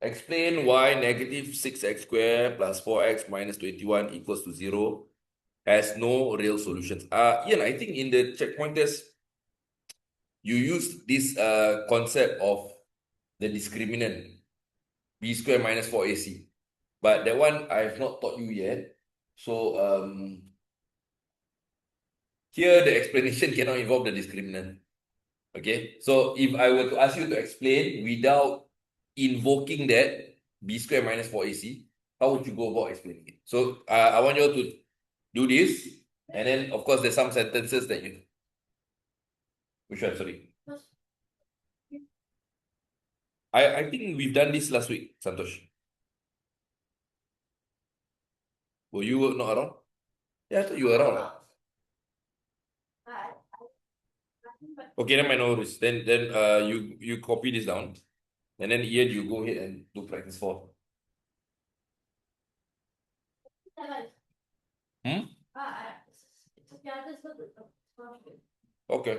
explain why negative 6x squared plus 4x minus 21 equals to 0 has no real solutions. Ian, I think in the checkpoint test, you use this concept of the discriminant, b squared minus 4ac. But that one I have not taught you yet. So here the explanation cannot involve the discriminant. Okay, so if I were to ask you to explain without invoking that b squared minus 4ac, how would you go about explaining it? So I want you all to do this, and then of course there's some sentences that you... Which one, sorry? I think we've done this last week, Santosh. Were you not around? Yeah, I thought you were around. Okay, then my no worries. Then you copy this down, and then Ian, you go ahead and do practice 4. Hmm? Okay.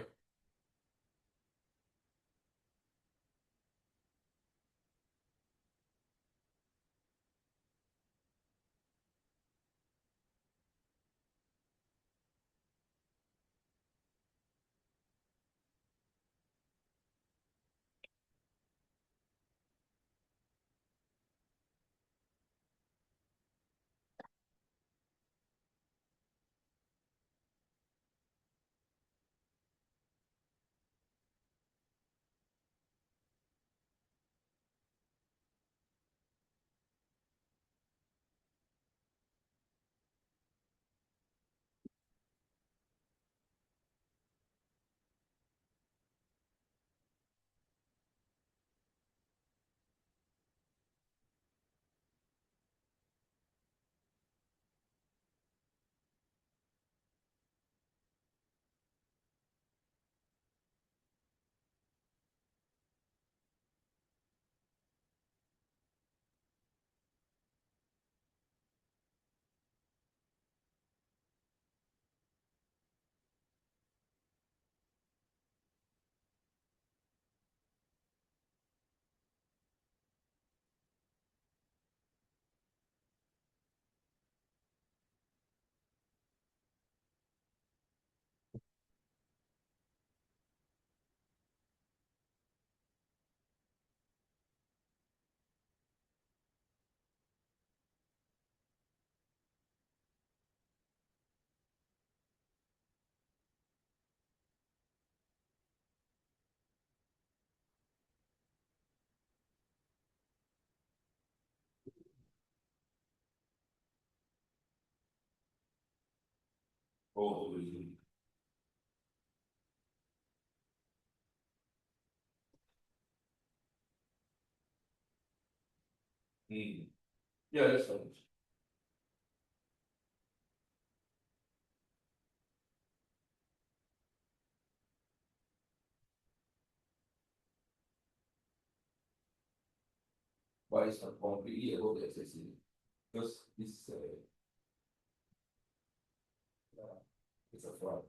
Oh, yeah, that's fine. Why is not completely above the accessible? Because this it's a fraud.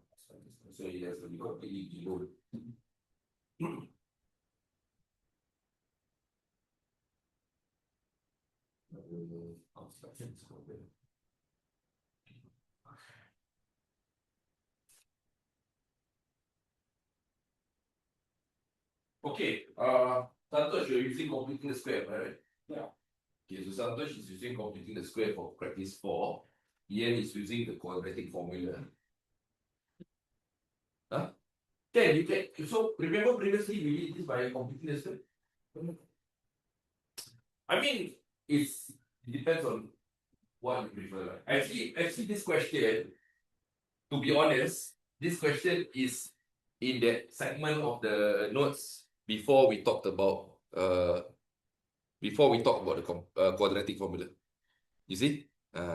So it has to be completely below. Okay, Santosh, you're using completing the square, right? Yeah. Okay, so Santosh is using completing the square for practice 4. Ian is using the quadratic formula. Huh? You can. So remember previously we did this by completing the square? I mean, it depends on what you prefer. Actually, this question, to be honest, this question is in that segment of the notes before we talked about the quadratic formula. You see?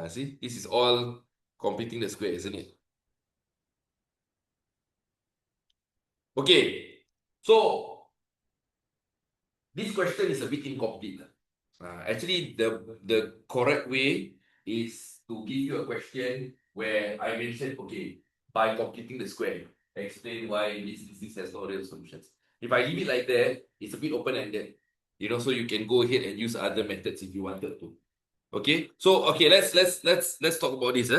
See, this is all completing the square, isn't it? Okay, so this question is a bit incomplete. Actually, the correct way is to give you a question where I mentioned, okay, by completing the square, explain why this has no real solutions. If I leave it like that, it's a bit open-ended. So you can go ahead and use other methods if you wanted to. Okay, so let's talk about this.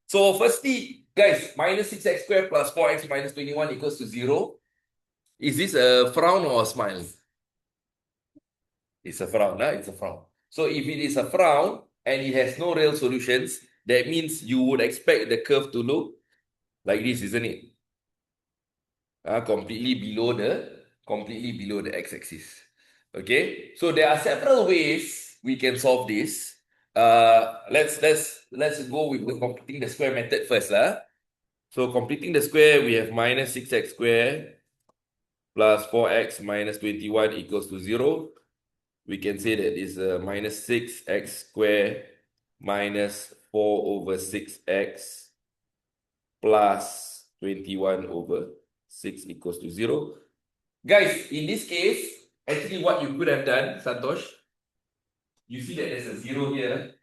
So firstly, guys, minus 6x squared plus 4x minus 21 equals to 0. Is this a frown or a smile? It's a frown, huh? It's a frown. So if it is a frown and it has no real solutions, that means you would expect the curve to look like this, isn't it? Completely below the x-axis. Okay, so there are several ways we can solve this. Let's go with the completing the square method first, lah. So completing the square, we have minus 6x squared plus 4x minus 21 equals to 0. We can say that is minus 6x squared minus 4 over 6x plus 21 over 6 equals to 0. Guys, in this case, actually what you could have done, Santosh, you see that there's a 0 here.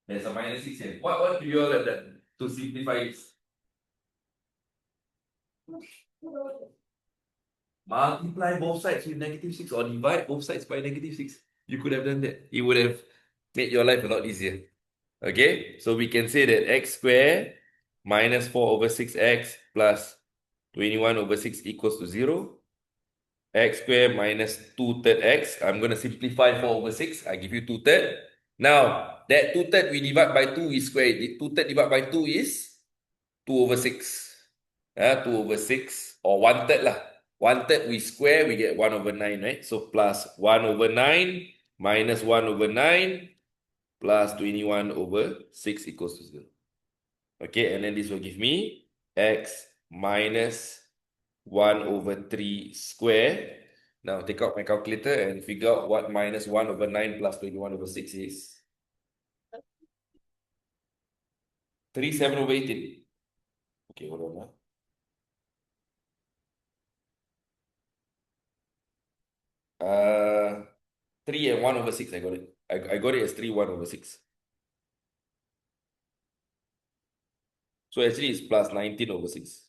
There's a minus 6 here. What do you all have done to simplify this? Multiply both sides with negative 6 or divide both sides by negative 6. You could have done that. It would have made your life a lot easier. Okay, so we can say that x squared minus 4 over 6x plus 21 over 6 equals to 0. X squared minus 2 third x. I'm going to simplify 4 over 6. I give you 2 third. Now, that 2 third we divide by 2 is square. 2 third divided by 2 is 2 over 6. 2 over 6 or 1 third lah. 1 third we square, we get 1 over 9, right? So plus 1 over 9 minus 1 over 9 plus 21 over 6 equals to 0. Okay, and then this will give me x minus 1 over 3 square. Now take out my calculator and figure out what minus 1 over 9 plus 21 over 6 is. 37 over 18. Okay, hold on. 3 and 1 over 6, I got it. I got it as 3, 1 over 6. So actually it's plus 19 over 6.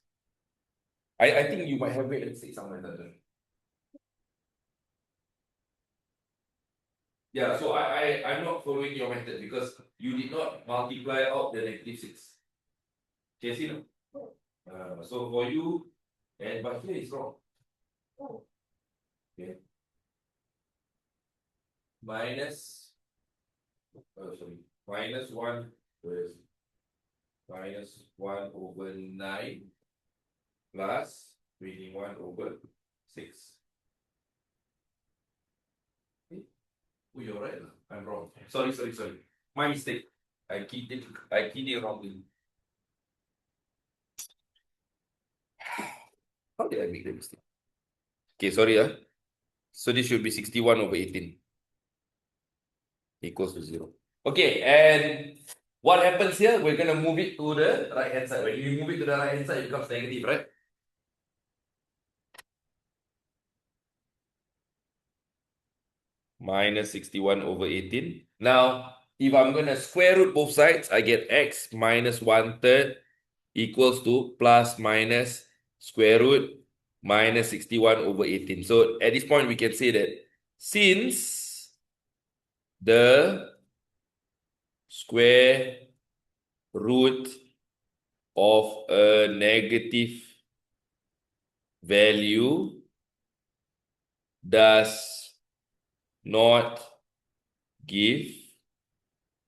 I think you might have made a mistake somewhere there. Yeah, so I'm not following your method because you did not multiply out the negative 6. Can you see now? So for you, but here is wrong. Okay. Minus 1 was minus 1 over 9 plus 21 over 6. Oh, you're right. I'm wrong. Sorry. My mistake. I keyed it wrongly. How did I make the mistake? Okay, sorry. So this should be 61 over 18 equals to 0. Okay, and what happens here? We're going to move it to the right-hand side. When you move it to the right-hand side, it becomes negative, right? Minus 61 over 18. Now, if I'm going to square root both sides, I get x minus 1/3 equals to plus minus square root minus 61 over 18. So at this point, we can say that since the square root of a negative value does not give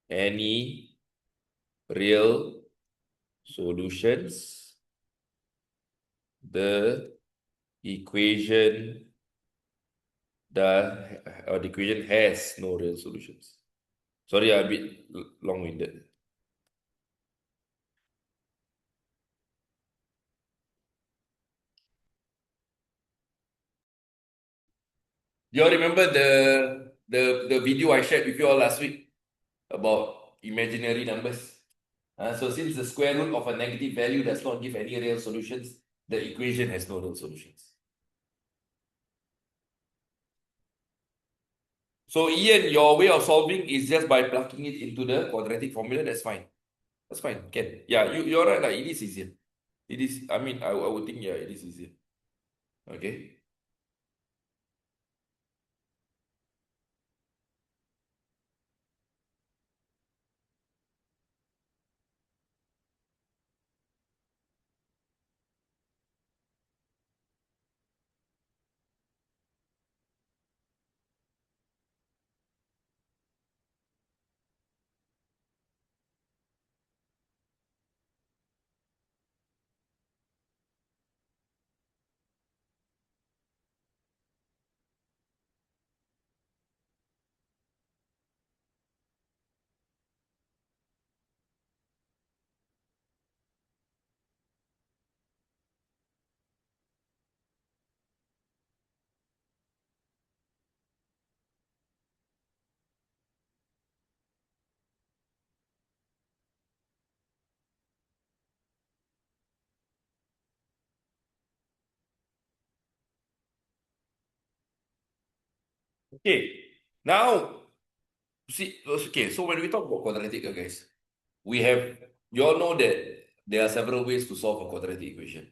any real solutions, the equation has no real solutions. Sorry, I'm a bit long-winded. You all remember the video I shared with you all last week about imaginary numbers? So since the square root of a negative value does not give any real solutions, the equation has no real solutions. So Ian, your way of solving is just by plugging it into the quadratic formula. That's fine. That's fine. Can. Yeah, you're right. Like, it is easier. It is, I mean, I would think, yeah, it is easier. Okay. Okay, now see. Okay, so when we talk about quadratic, guys, we have you all know that there are several ways to solve a quadratic equation.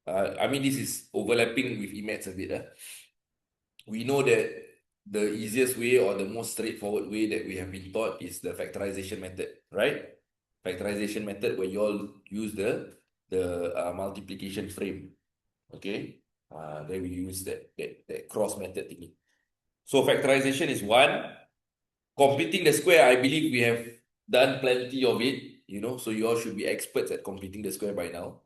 I mean, this is overlapping with Emacs a bit. We know that the easiest way or the most straightforward way that we have been taught is the factorization method, right? Factorization method where you all use the multiplication frame, okay? Then we use that cross method thingy. So factorization is one. Completing the square, I believe we have done plenty of it, so you all should be experts at completing the square by now,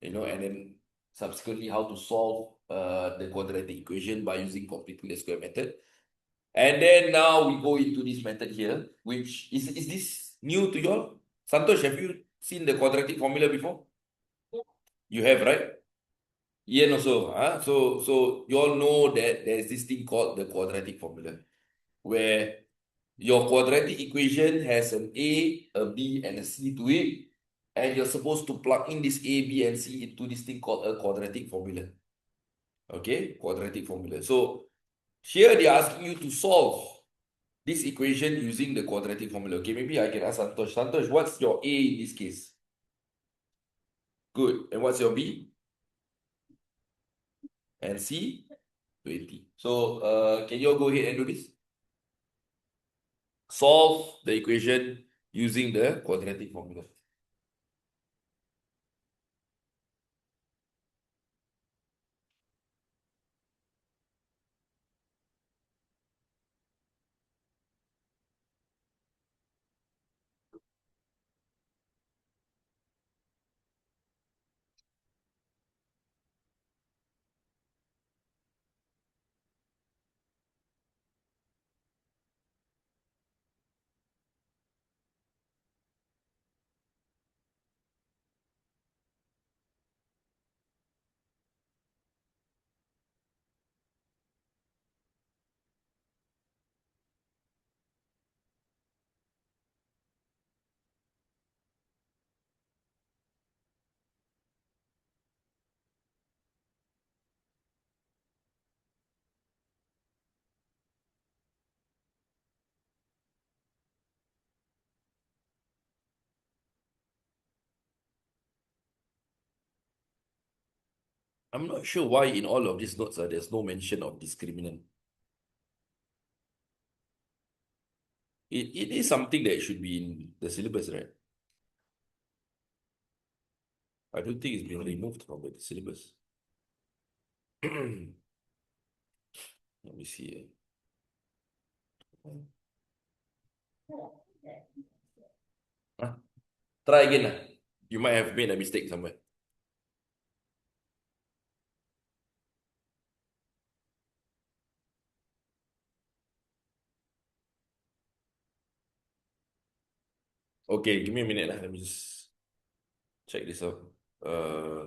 and then subsequently how to solve the quadratic equation by using completing the square method. And then now we go into this method here, which is this new to you all? Santosh, have you seen the quadratic formula before? You have, right? Ian also. So you all know that there's this thing called the quadratic formula, where your quadratic equation has an A, a B, and a C to it. And you're supposed to plug in this A, B, and C into this thing called a quadratic formula. Okay, quadratic formula. So here they're asking you to solve this equation using the quadratic formula. Okay, maybe I can ask Santosh. Santosh, what's your A in this case? Good. And what's your B? And C? 20. So can you all go ahead and do this? Solve the equation using the quadratic formula. I'm not sure why in all of these notes there's no mention of discriminant. It is something that should be in the syllabus, right? I don't think it's been removed from the syllabus. Let me see. Huh? Try again. You might have made a mistake somewhere. Okay, give me a minute. Let me just check this out. Uh,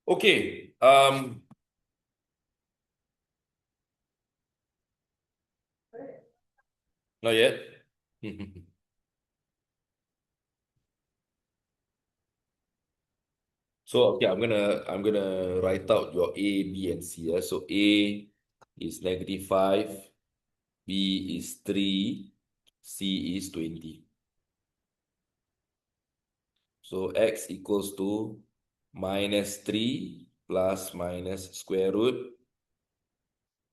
Okay. Not yet. So okay, I'm gonna write out your A, B, and C. So A is -5, B is 3, C is 20. So X equals to -3 plus minus square root.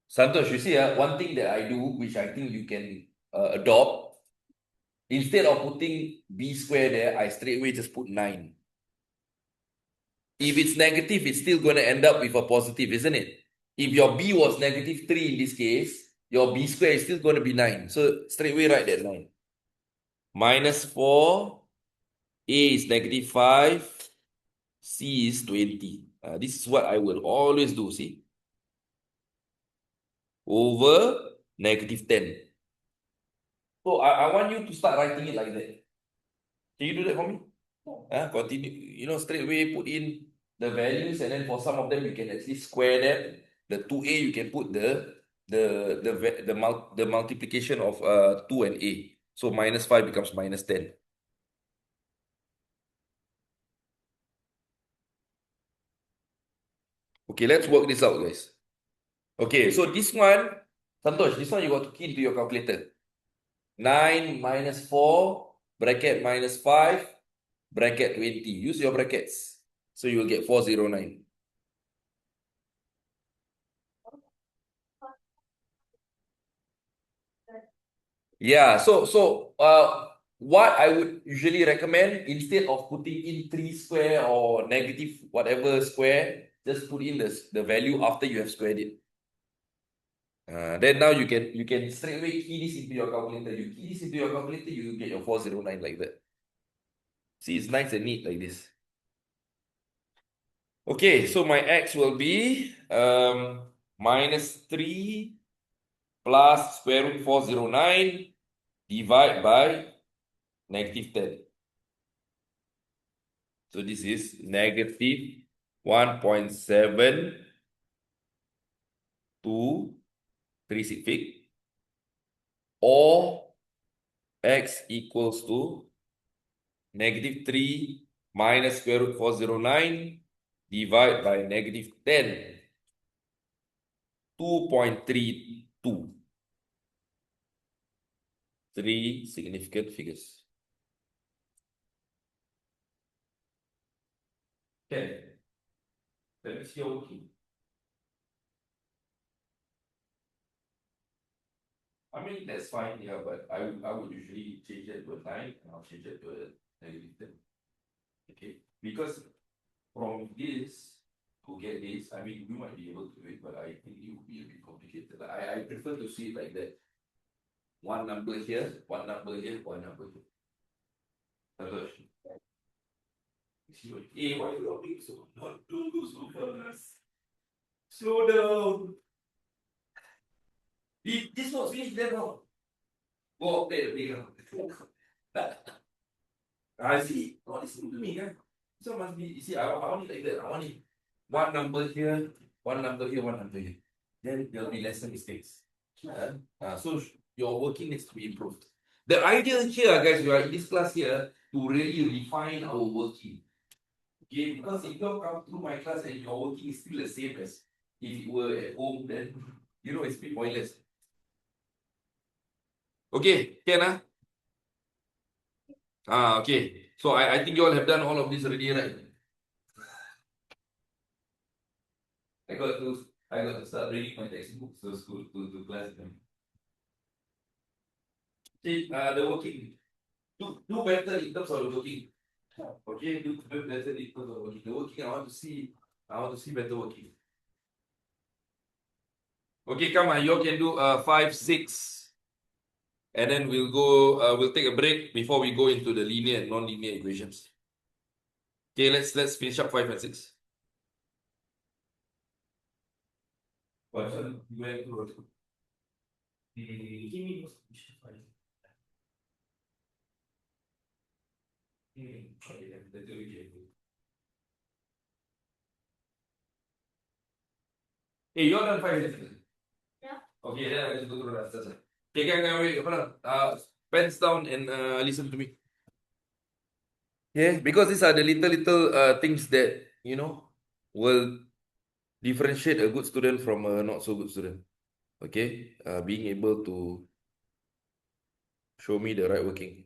Santosh, you see, one thing that I do, which I think you can adopt, instead of putting B square there, I straight away just put 9. If it's negative, it's still going to end up with a positive, isn't it? If your B was -3 in this case, your B square is still going to be 9. So straight away write that 9. -4, A is -5, C is 20. This is what I will always do, see? Over -10. So I want you to start writing it like that. Can you do that for me? Continue, straight away put in the values, and then for some of them you can actually square them. The 2A you can put the multiplication of 2 and A. So -5 becomes -10. Okay, let's work this out, guys. Okay, so this one, Santosh, this one you got to key into your calculator. 9 minus 4, bracket -5, bracket 20. Use your brackets. So you will get 409. Yeah, what I would usually recommend, instead of putting in 3 square or negative whatever square, just put in the value after you have squared it. Then now you can straight away key this into your calculator. You key this into your calculator, you get your 409 like that. See, it's nice and neat like this. Okay, so my X will be -3 plus square root 409 divide by -10. So this is -1.7 to 3 sig fig, or X equals to -3 minus square root 409 divided by -10, 2.32. 3 significant figures. Okay. Let me see your working. I mean, that's fine, yeah, but I would usually change it to a 9, and I'll change it to a -10. Okay, because from this to get this, I mean, you might be able to do it, but I think it would be a bit complicated. I prefer to see it like that. One number here, one number here, one number here. Santosh. Hey, why you being so not don't go so fast? Slow down. This not finished there now. Go up there, the playground. I see. Oh, listen to me, guys. So must be. You see, I want it like that. I want it. One number here, one number here, one number here. Then there'll be lesser mistakes. So your working needs to be improved. The idea here, guys, we are in this class here to really refine our working. Okay, because if you come through my class and your working is still the same as if you were at home, then it's a bit pointless. Okay, can okay. So I think you all have done all of this already, right? I got to start reading my textbooks to school to class. See, the working. Do better in terms of the working. Okay, do better in terms of the working. The working, I want to see better working. Okay, come on, you all can do 5, 6, and then we'll take a break before we go into the linear and non-linear equations. Okay, let's finish up 5 and 6. What? Give me okay, that's okay. Hey, you're done 5 minutes. Yeah. Okay, then I just go through the answers. Okay, wait, hold on. Pens down and listen to me. Yeah, because these are the little things that will differentiate a good student from a not so good student. Okay, being able to show me the right working.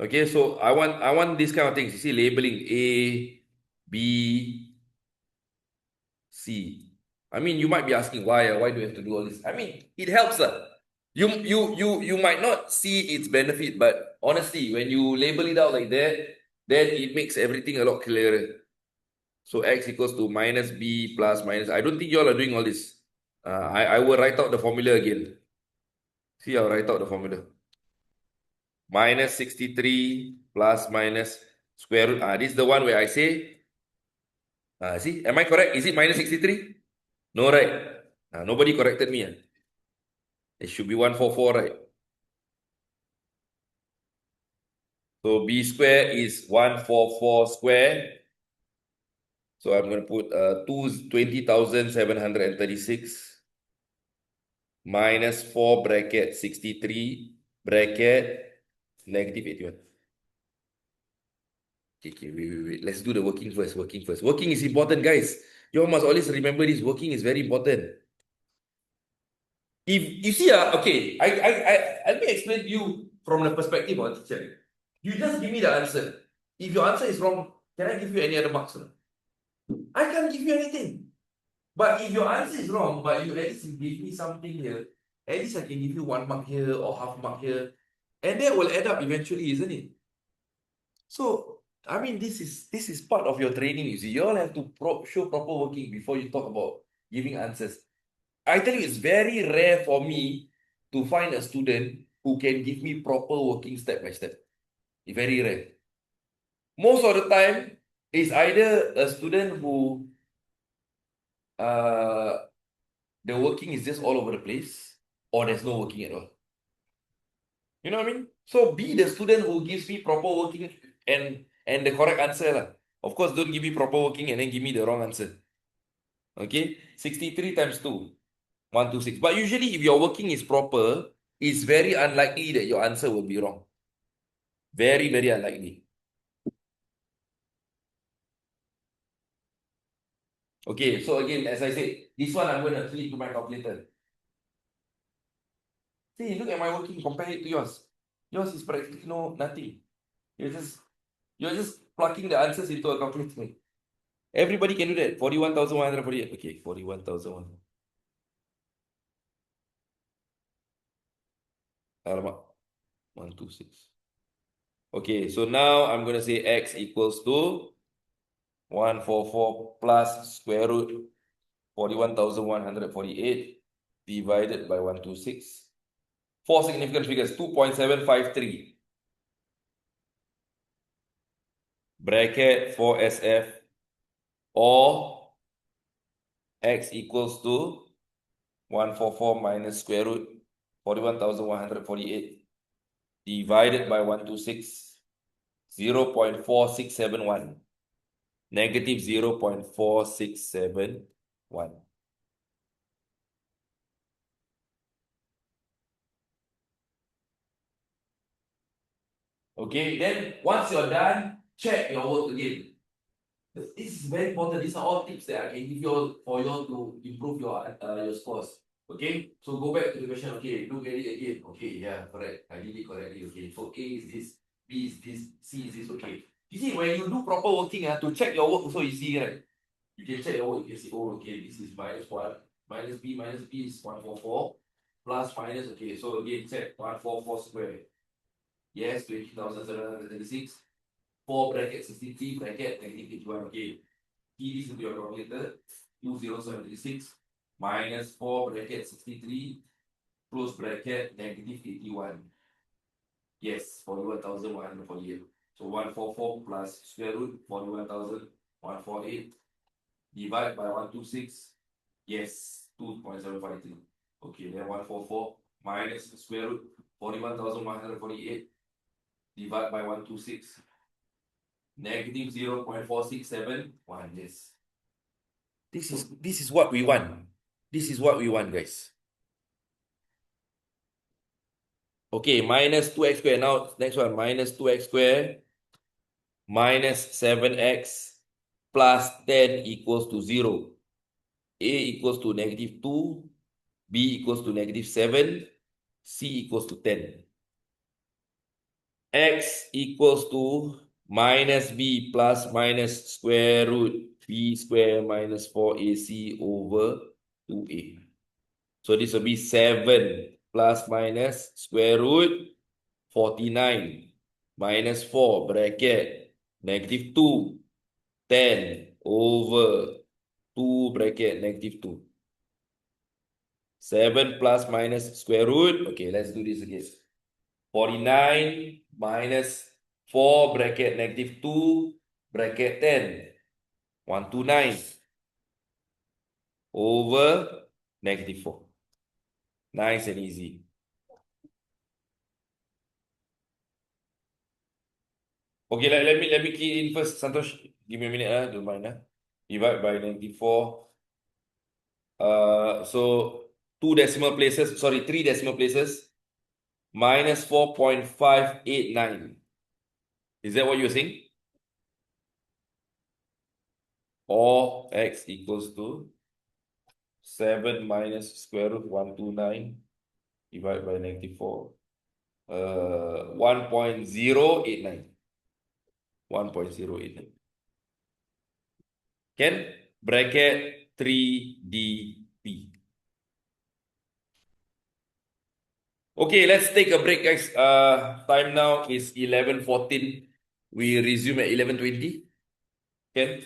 Okay, so I want these kind of things. You see, labeling A, B, C. I mean, you might be asking why do you have to do all this? I mean, it helps lah. You might not see its benefit, but honestly, when you label it out like that, then it makes everything a lot clearer. So x equals to minus b plus minus. I don't think you all are doing all this. I will write out the formula again. See, I'll write out the formula. Minus 63 plus minus square root. This is the one where I say, see, am I correct? Is it minus 63? No, right? Nobody corrected me. It should be 144, right? So b square is 144 square. So I'm going to put 20,736 minus 4 bracket 63 bracket negative 81. Okay, wait. Let's do the working first. Working is important, guys. You all must always remember this. Working is very important. If you see, okay, let me explain to you from the perspective of a teacher. You just give me the answer. If your answer is wrong, can I give you any other marks? I can't give you anything. But if your answer is wrong, but you at least give me something here, at least I can give you 1 mark here or half mark here. And that will add up eventually, isn't it? So, I mean, this is part of your training, you see. You all have to show proper working before you talk about giving answers. I tell you, it's very rare for me to find a student who can give me proper working step by step. It's very rare. Most of the time, it's either a student who the working is just all over the place, or there's no working at all. You know what I mean? So be the student who gives me proper working and the correct answer lah. Of course, don't give me proper working and then give me the wrong answer. Okay, 63 times 2, 126. But usually, if your working is proper, it's very unlikely that your answer will be wrong. Very, very unlikely. Okay, so again, as I said, this one I'm going to flip to my calculator. See, look at my working, compare it to yours. Yours is practically nothing. You're just plugging the answers into a calculator. Everybody can do that. 41,148. Okay, 41,000. Alamak. 126. Okay, so now I'm going to say x equals to 144 plus square root 41,148 divided by 126. 4 significant figures, 2.753. Bracket 4SF or x equals to 144 minus square root 41,148 divided by 126, 0.4671. Negative 0.4671. Okay, then once you're done, check your work again. This is very important. These are all tips that I can give you all for you all to improve your scores. Okay, so go back to the question. Okay, look at it again. Okay, yeah, correct. I did it correctly. Okay, so A is this, B is this, C is this. Okay. You see, when you do proper working, to check your work also easy, right? You can check your work. You can see, oh, okay, this is -1, minus B is 144, plus minus. Okay, so again, check 144 square. Yes, 20,736. 4 bracket 63 bracket negative 81. Okay. Key this into your calculator. 20,736 minus 4 bracket 63 close bracket negative 81. Yes, 41,148. So 144 plus square root 41,148 divide by 126. Yes, 2.753. Okay, then 144 minus square root 41,148 divide by 126. Negative 0.4671. Yes. This is what we want. This is what we want, guys. Okay, minus 2x squared. Now, next one, minus 2x squared minus 7x plus 10 equals to 0. A equals to negative 2, B equals to negative 7, C equals to 10. X equals to minus B plus minus square root B square minus 4AC over 2A. So this will be 7 plus minus square root 49 minus 4 bracket negative 2 10 over 2 bracket negative 2. 7 plus minus square root. Okay, let's do this again. 49 minus 4 bracket negative 2 bracket 10. 129 over negative 4. Nice and easy. Okay, let me key in first, Santosh. Give me a minute, don't mind. Divide by 94. So three decimal places. Minus 4.589. Is that what you're saying? Or x equals to 7 minus square root 129 divided by negative 4. 1.089. 1.089. Can? Bracket 3dp. Okay, let's take a break, guys. Time now is 11:14. We resume at 11:20. Can?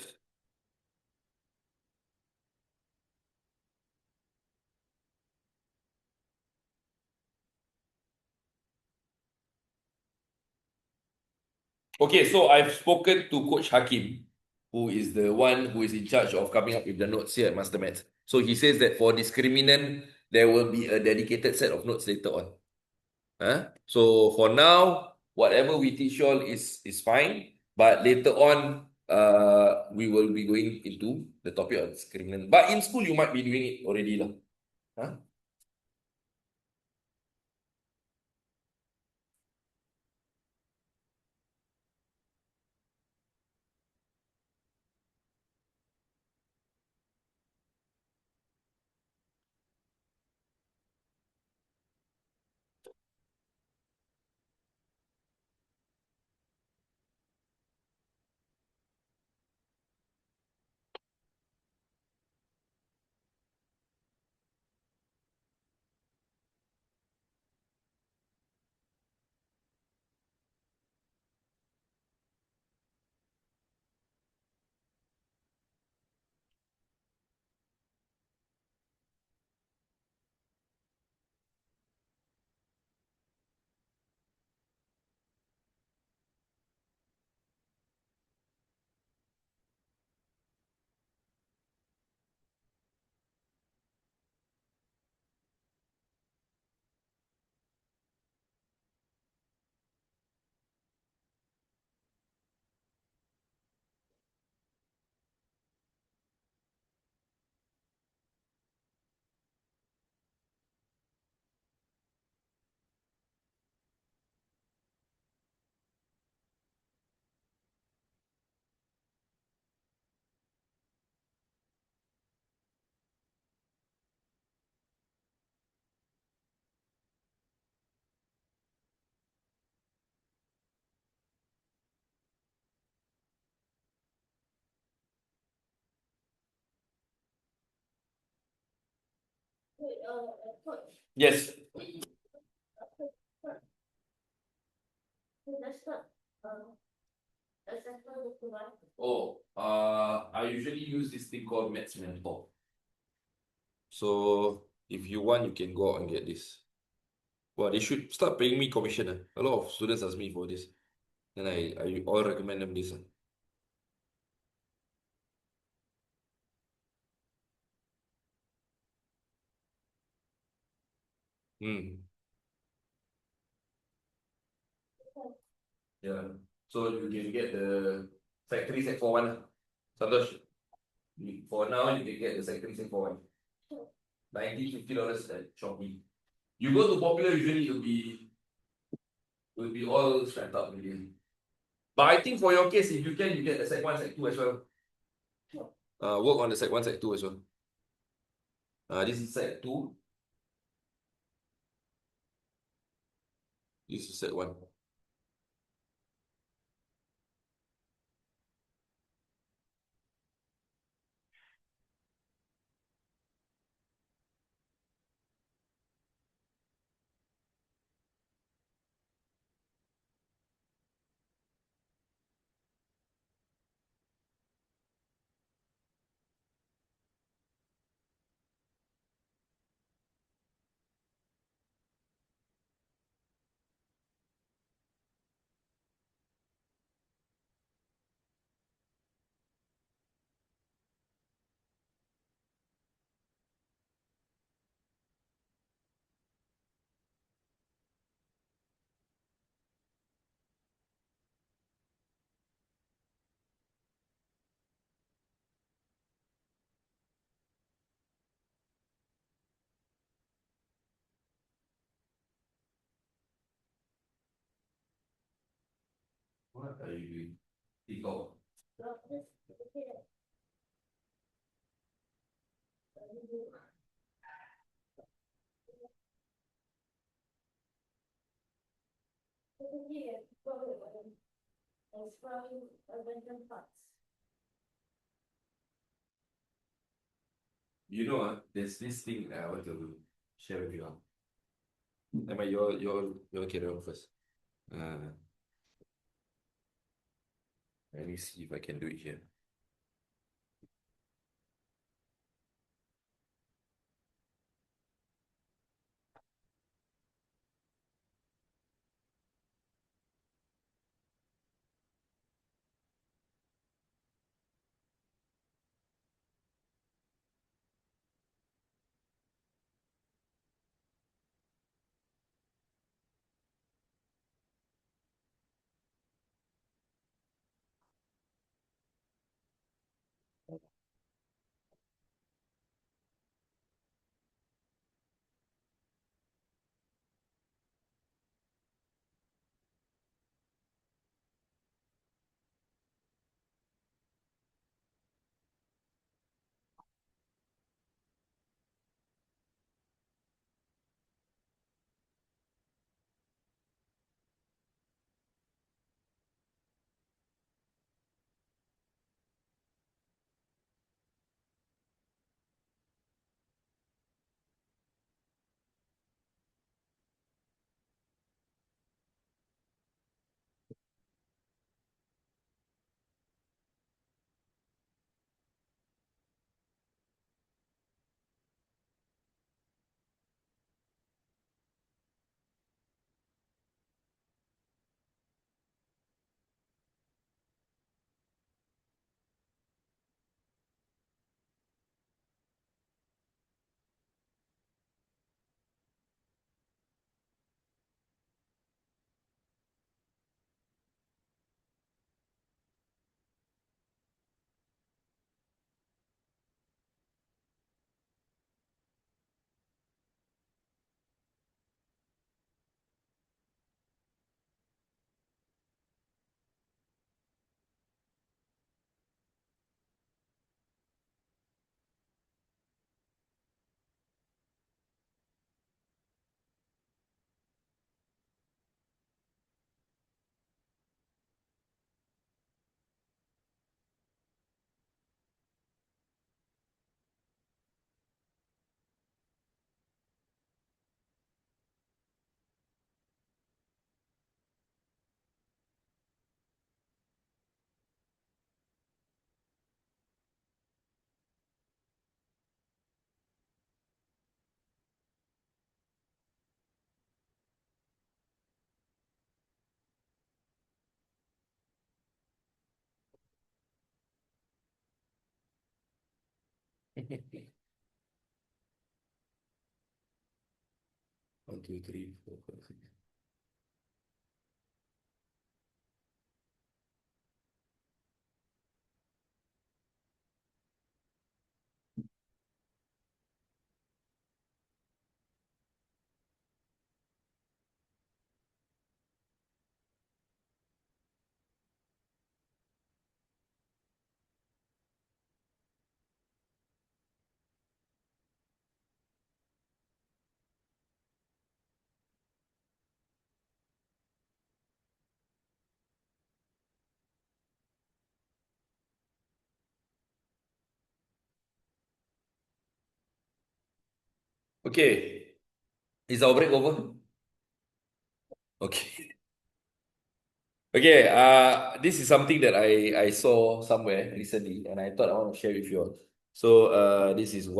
Okay, so I've spoken to Coach Hakim, who is the one who is in charge of coming up with the notes here at MasterMath. So he says that for discriminant, there will be a dedicated set of notes later on. So for now, whatever we teach you all is fine. But later on, we will be going into the topic of discriminant. But in school, you might be doing it already lah. Huh? Yes. Oh, I usually use this thing called Maths Mentor. So if you want, you can go out and get this. Well, they should start paying me commission. A lot of students ask me for this. And I all recommend them this. Hmm. Yeah. So you can get the Sec 3, Sec 4 one. Santosh, for now, you can get the Sec 3, Sec 4 one. $90, $50 at Shopee. You go to Popular, usually it'll be all strapped up already. But I think for your case, if you can, you get the Sec 1, Sec 2 as well. Work on the Sec 1, Sec 2 as well. This is Sec 2. This is Sec 1. What are you doing? Think of. You know, there's this thing that I want to share with you. Am I you're carry on first? Let me see if I can do it here. One, two, three, four, five, six. Okay. Is our break over? Okay. Okay, this is something that I saw somewhere recently, and I thought I want to share with you all. So, this is 6,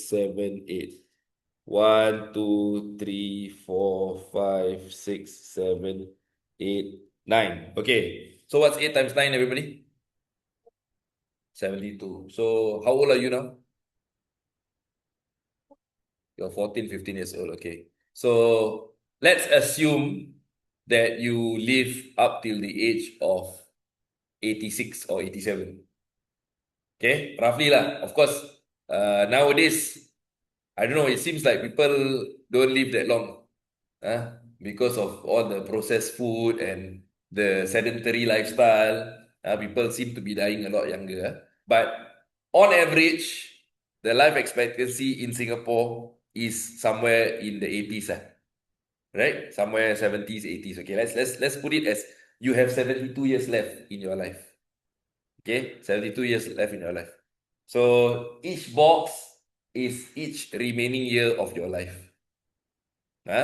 7, 8. 9. Okay, so what's 8 times 9, everybody? 72. So, how old are you now? You're 14, 15 years old. Okay. So let's assume that you live up till the age of 86 or 87. Okay. Roughly lah. Of course, nowadays, I don't know, it seems like people don't live that long. Because of all the processed food and the sedentary lifestyle. People seem to be dying a lot younger. But on average, the life expectancy in Singapore is somewhere in the 80s, right? Somewhere 70s, 80s. Okay, let's put it as you have 72 years left in your life. Okay, 72 years left in your life. So each box is each remaining year of your life.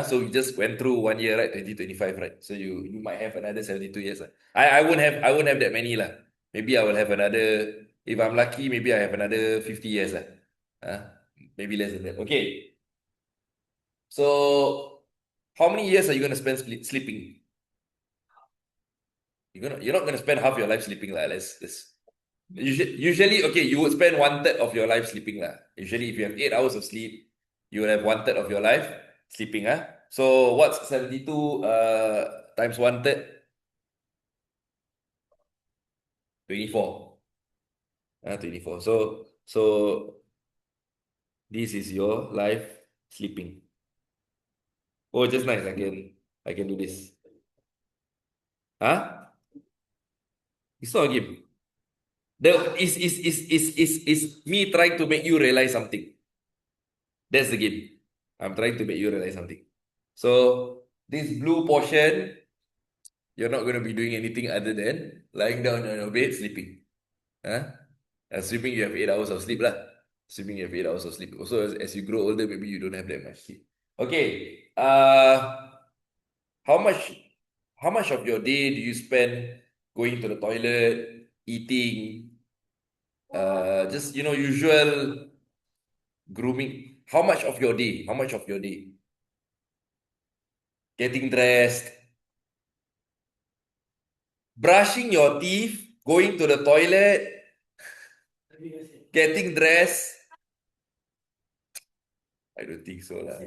So we just went through 1 year, right? 2025, right? So you might have another 72 years. I won't have that many lah. Maybe I will have another, if I'm lucky, maybe I have another 50 years. Uh, maybe less than that. Okay. So how many years are you gonna spend sleeping? You're not gonna spend half your life sleeping lah. Let's usually okay, you would spend 1/3 of your life sleeping lah. Usually if you have 8 hours of sleep, you will have 1/3 of your life sleeping. So what's 72 times 1/3? 24. 24. So this is your life sleeping. Oh, just nice. I can do this. Huh? It's not a game. The is me trying to make you realize something. That's the game. I'm trying to make you realize something. So this blue portion, you're not going to be doing anything other than lying down on your bed sleeping. Assuming you have 8 hours of sleep lah. Assuming you have 8 hours of sleep. Also, as you grow older, maybe you don't have that much sleep. Okay. How much how much of your day do you spend going to the toilet, eating, just usual grooming? How much of your day? How much of your day? Getting dressed, brushing your teeth, going to the toilet, getting dressed. I don't think so lah.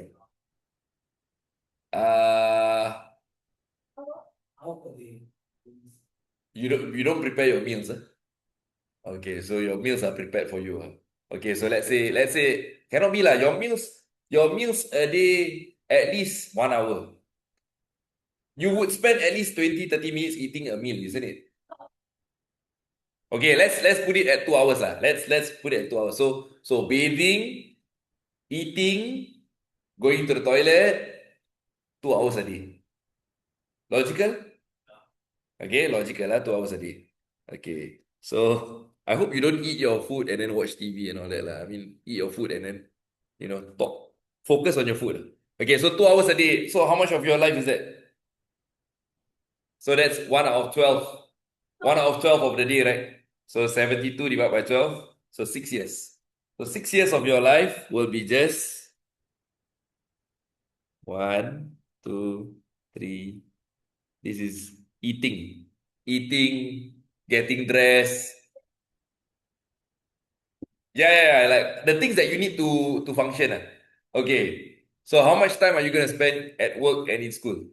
You don't prepare your meals, Okay, so your meals are prepared for you, Okay, so let's say cannot be lah. Your meals a day at least 1 hour. You would spend at least 20, 30 minutes eating a meal, isn't it? Okay, let's put it at 2 hours lah. Let's put it at 2 hours. So bathing, eating, going to the toilet, 2 hours a day. Logical? Okay, logical lah, 2 hours a day. Okay. So I hope you don't eat your food and then watch TV and all that lah. I mean, eat your food and then talk. Focus on your food. Okay, so 2 hours a day. So how much of your life is that? So that's 1 out of 12. 1 out of 12 of the day, right? So 72 divided by 12. So 6 years. So 6 years of your life will be just 1, 2, 3. This is eating. Eating, getting dressed. Yeah. Like the things that you need to function. Okay. So how much time are you gonna spend at work and in school?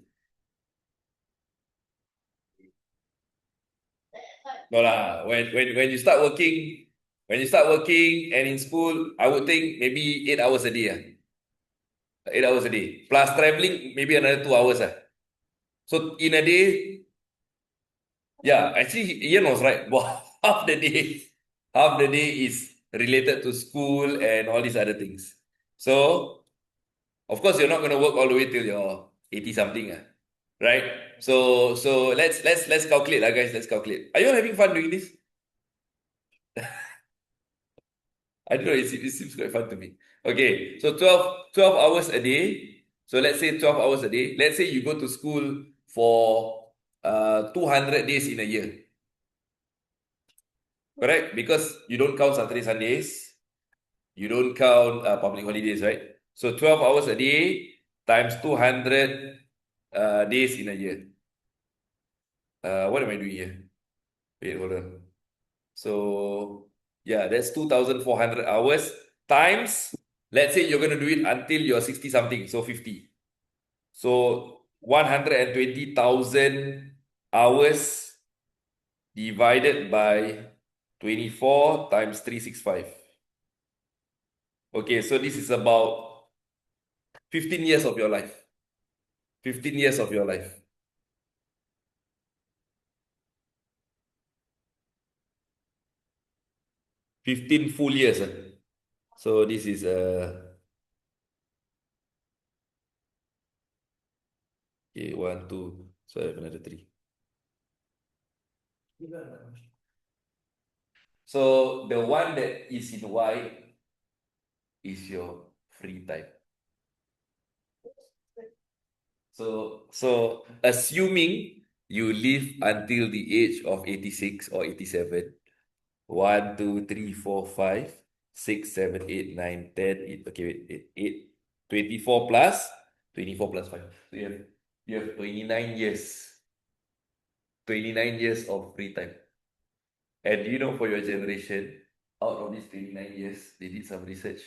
No lah. When you start working and in school, I would think maybe 8 hours a day. 8 hours a day. Plus traveling, maybe another 2 hours. So in a day, yeah, actually Ian was right. Well, half the day is related to school and all these other things. So of course you're not gonna work all the way till you're 80 something, right? So let's calculate, guys. Let's calculate. Are you all having fun doing this? I don't know, it seems quite fun to me. Okay, so 12 hours a day. So let's say 12 hours a day. Let's say you go to school for 200 days in a year. Correct? Because you don't count Saturday, Sundays. You don't count public holidays, right? So 12 hours a day times 200 days in a year. What am I doing here? Wait, hold on. So yeah, that's 2,400 hours times, let's say you're going to do it until you're 60 something, so 50. So 120,000 hours divided by 24 times 365. Okay, so this is about 15 years of your life. 15 years of your life. 15 full years. So this is okay, one, two, so I have another three. So the one that is in white is your free time. So assuming you live until the age of 86 or 87, 1, 2, 3, 4, 5, 6, 7, 8, 9, 10, 8, okay, wait, 8, 24 plus 24 plus 5. So you have 29 years. 29 years of free time. And you know, for your generation, out of these 29 years, they did some research.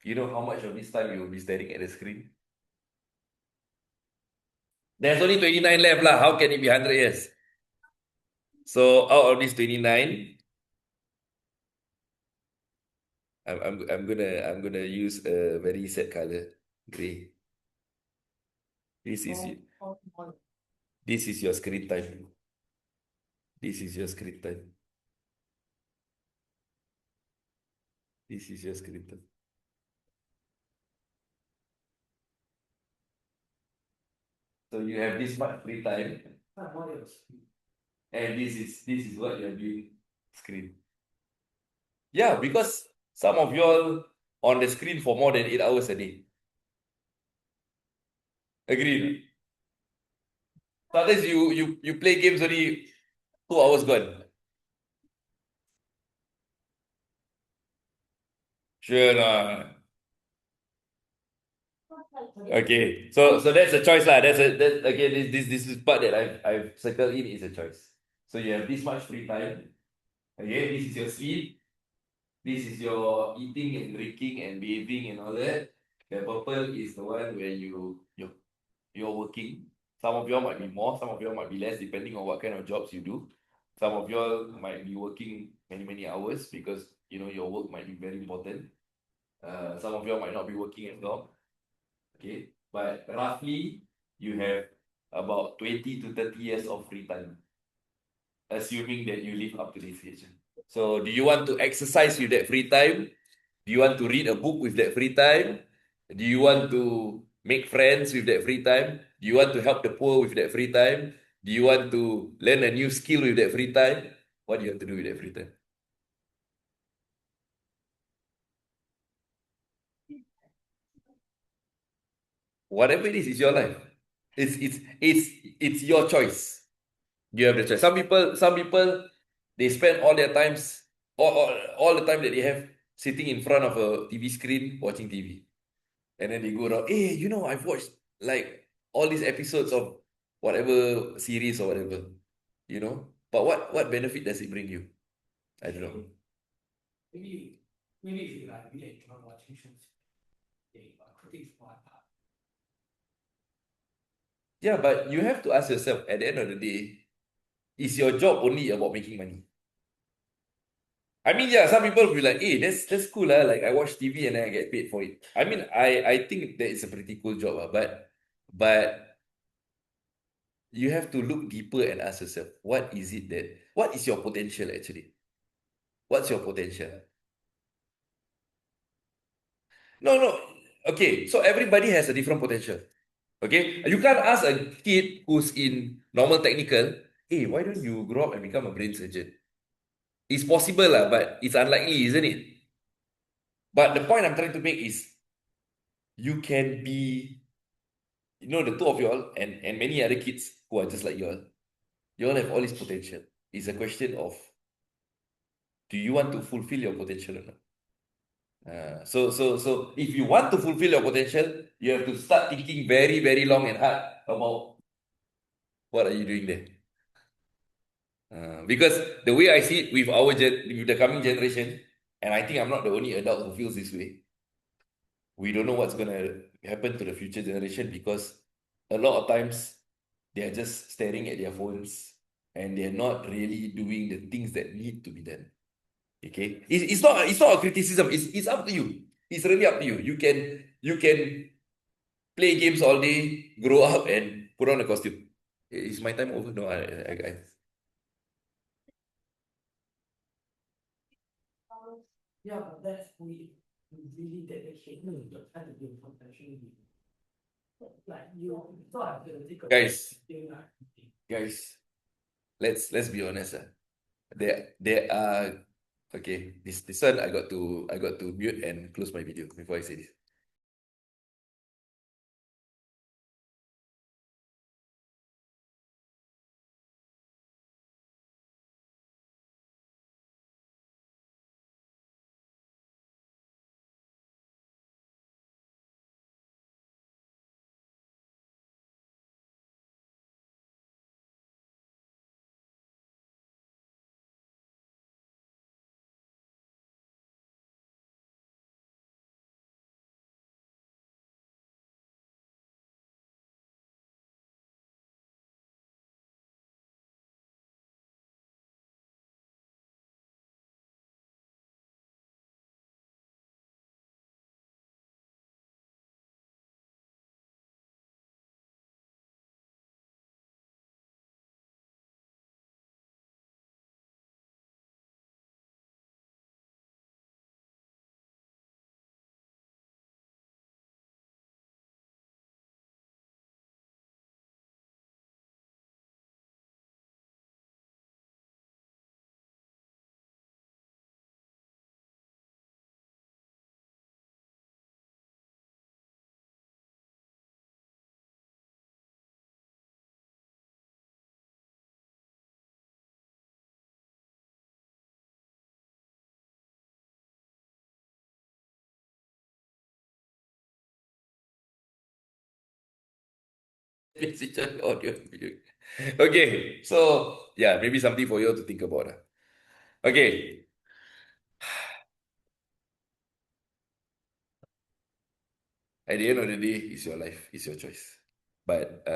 You know how much of this time you will be staring at the screen? There's only 29 left lah. How can it be 100 years? So out of these 29, I'm gonna use a very sad color, gray. This is this is your screen time. This is your screen time. This is your screen time. So you have this much free time, and this is what you're doing screen. Yeah, because some of y'all on the screen for more than 8 hours a day. Agree? Sometimes you play games only 2 hours gone. Sure not. Okay, so that's a choice lah. That's okay. This is part that I've circled in is a choice. So you have this much free time. Okay, this is your sleep. This is your eating and drinking and bathing and all that. The purple is the one where you're working. Some of y'all might be more, some of y'all might be less, depending on what kind of jobs you do. Some of y'all might be working many hours because you know your work might be very important. Some of y'all might not be working at all. Okay, but roughly you have about 20 to 30 years of free time, assuming that you live up to this age. So, do you want to exercise with that free time? Do you want to read a book with that free time? Do you want to make friends with that free time? Do you want to help the poor with that free time? Do you want to learn a new skill with that free time? What do you want to do with that free time? Whatever it is your life. It's your choice. You have the choice. Some people they spend all their times all the time that they have sitting in front of a TV screen watching TV. And then they go around, hey, I've watched like all these episodes of whatever series or whatever, But what benefit does it bring you? I don't know. Yeah, but you have to ask yourself at the end of the day, is your job only about making money? I mean, yeah, some people will be like, hey, that's cool, like I watch TV and then I get paid for it. I mean, I think that is a pretty cool job, but you have to look deeper and ask yourself, what is your potential actually? What's your potential? No. Okay, so everybody has a different potential. Okay, you can't ask a kid who's in normal technical, hey, why don't you grow up and become a brain surgeon? It's possible, lah, but it's unlikely, isn't it? But the point I'm trying to make is you can be, the two of y'all and many other kids who are just like y'all have all this potential. It's a question of, do you want to fulfill your potential or not? So if you want to fulfill your potential, you have to start thinking very, very long and hard about what are you doing there. Because the way I see it with with the coming generation, and I think I'm not the only adult who feels this way, we don't know what's gonna happen to the future generation because a lot of times they are just staring at their phones and they're not really doing the things that need to be done. Okay, it's not a criticism. It's up to you. It's really up to you. You can play games all day, grow up, and put on a costume. Is my time over? No, I Yeah, but that's we really dedicate to try to be professional. Like you thought the take guys, thing guys, let's be honest. There are okay. This one I got to mute and close my video before I say this. Audio and video. Okay, so yeah, maybe something for you all to think about. Okay, at the end of the day, it's your life, it's your choice. But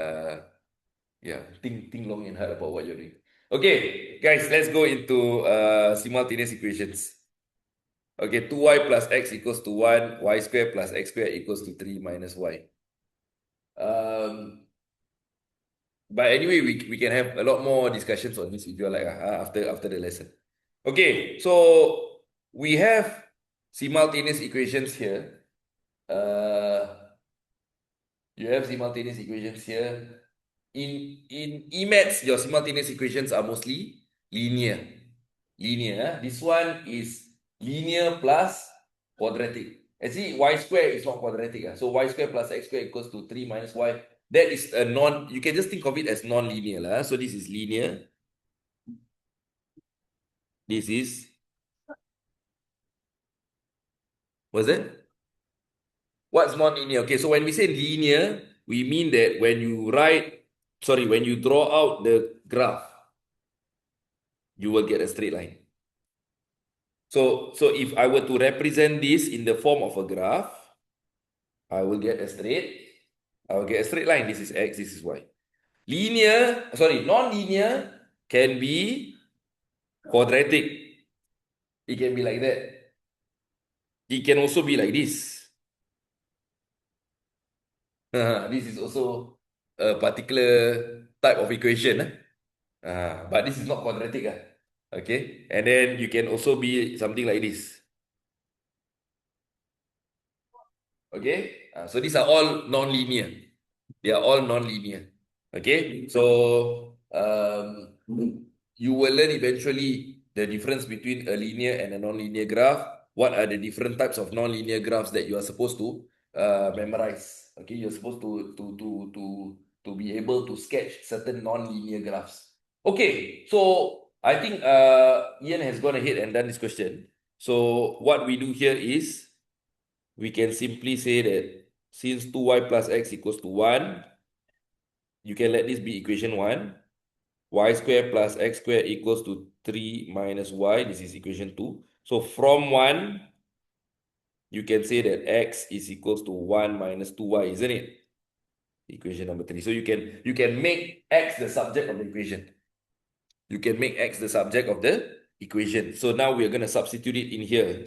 yeah, think long and hard about what you're doing. Okay, guys, let's go into simultaneous equations. Okay, 2y plus x equals to 1, y squared plus x squared equals to 3 minus y. But anyway, we can have a lot more discussions on this if you're like after the lesson. Okay, so we have simultaneous equations here. You have simultaneous equations here. In EMATS, your simultaneous equations are mostly linear. Linear. This one is linear plus quadratic. Actually, y squared is not quadratic. So y squared plus x squared equals to 3 minus y. That is a you can just think of it as non-linear. So this is linear. This is, what's that? What's non-linear? Okay, so when we say linear, we mean that when you draw out the graph, you will get a straight line. So if I were to represent this in the form of a graph, I will get a straight line. This is x, this is y. Non-linear can be quadratic. It can be like that. It can also be like this. This is also a particular type of equation. But this is not quadratic. Okay. And then you can also be something like this. Okay. So these are all non-linear. They are all non-linear. Okay. So you will learn eventually the difference between a linear and a non-linear graph. what are the different types of non-linear graphs that you are supposed to memorize. Okay, you're supposed to be able to sketch certain non-linear graphs. Okay, so I think Ian has gone ahead and done this question. So what we do here is we can simply say that since 2y plus x equals to 1, you can let this be equation 1. Y square plus x square equals to 3 minus y. This is equation 2. So from 1, you can say that x is equals to 1 minus 2y, isn't it? Equation number 3. So you can make x the subject of the equation. You can make x the subject of the equation. So now we are going to substitute it in here.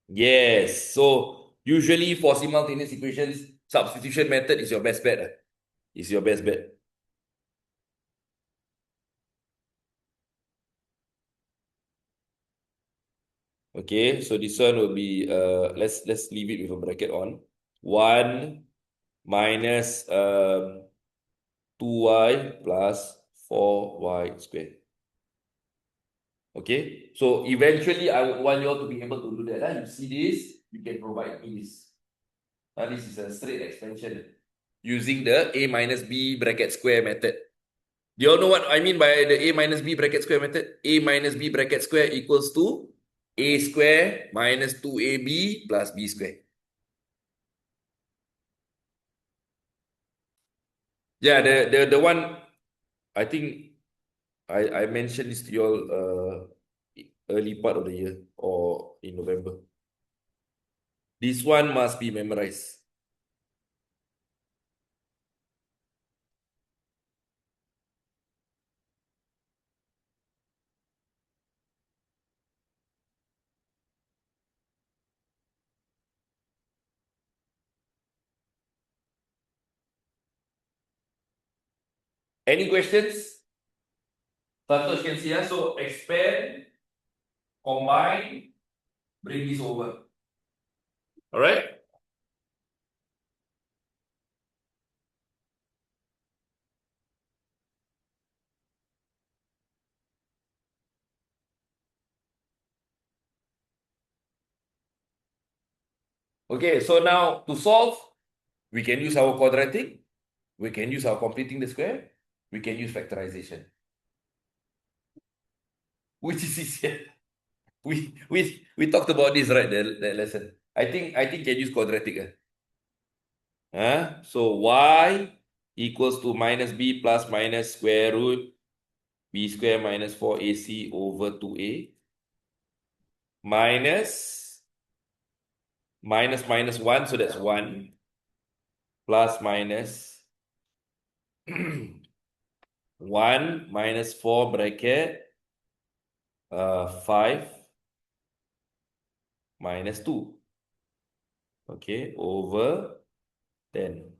Yes. So usually for simultaneous equations, substitution method is your best bet. Is your best bet. Okay, so this one will be let's leave it with a bracket on. 1 minus 2y plus 4y squared. Okay, so eventually I would want you all to be able to do that. You see this, you can provide me this. Now this is a straight expansion using the a minus b bracket square method. Do you all know what I mean by the a minus b bracket square method? A minus b bracket square equals to a square minus 2ab plus b square. Yeah, the one I think I mentioned this to you all early part of the year or in November. This one must be memorized. Any questions? Santosh can see us. So expand, combine, bring this over. All right. Okay, so now to solve, we can use our quadratic, we can use our completing the square, we can use factorization. Which is easier? We talked about this, right? That lesson. I think can use quadratic. So y equals to minus b plus minus square root b square minus 4ac over 2a minus minus 1, so that's 1 plus minus 1 minus 4 bracket 5 minus 2. Okay, over 10.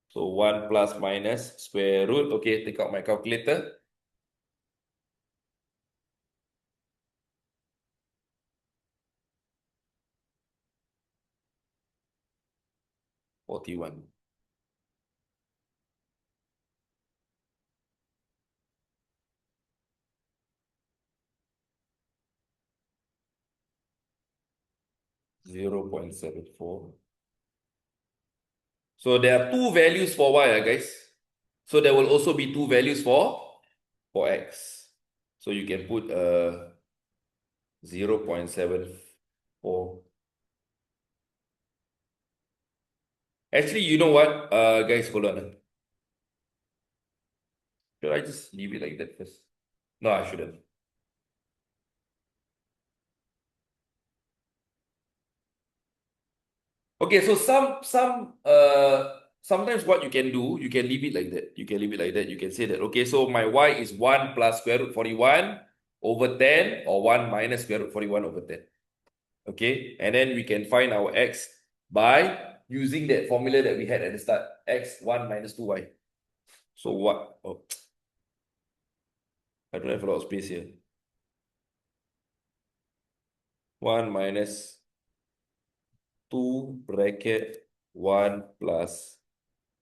So 1 plus minus square root. Okay, take out my calculator. $41. 0.74. So there are two values for y, guys. So there will also be two values for x. So you can put 0.74. Actually, you know what? Guys, hold on. Should I just leave it like that first? No, I shouldn't. Okay, so sometimes what you can do, you can leave it like that. You can leave it like that. You can say that, okay, so my y is 1 plus square root 41 over 10 or 1 minus square root 41 over 10. Okay, and then we can find our x by using that formula that we had at the start, x1 minus 2y. So what? Oh, I don't have a lot of space here. 1 minus 2 bracket 1 plus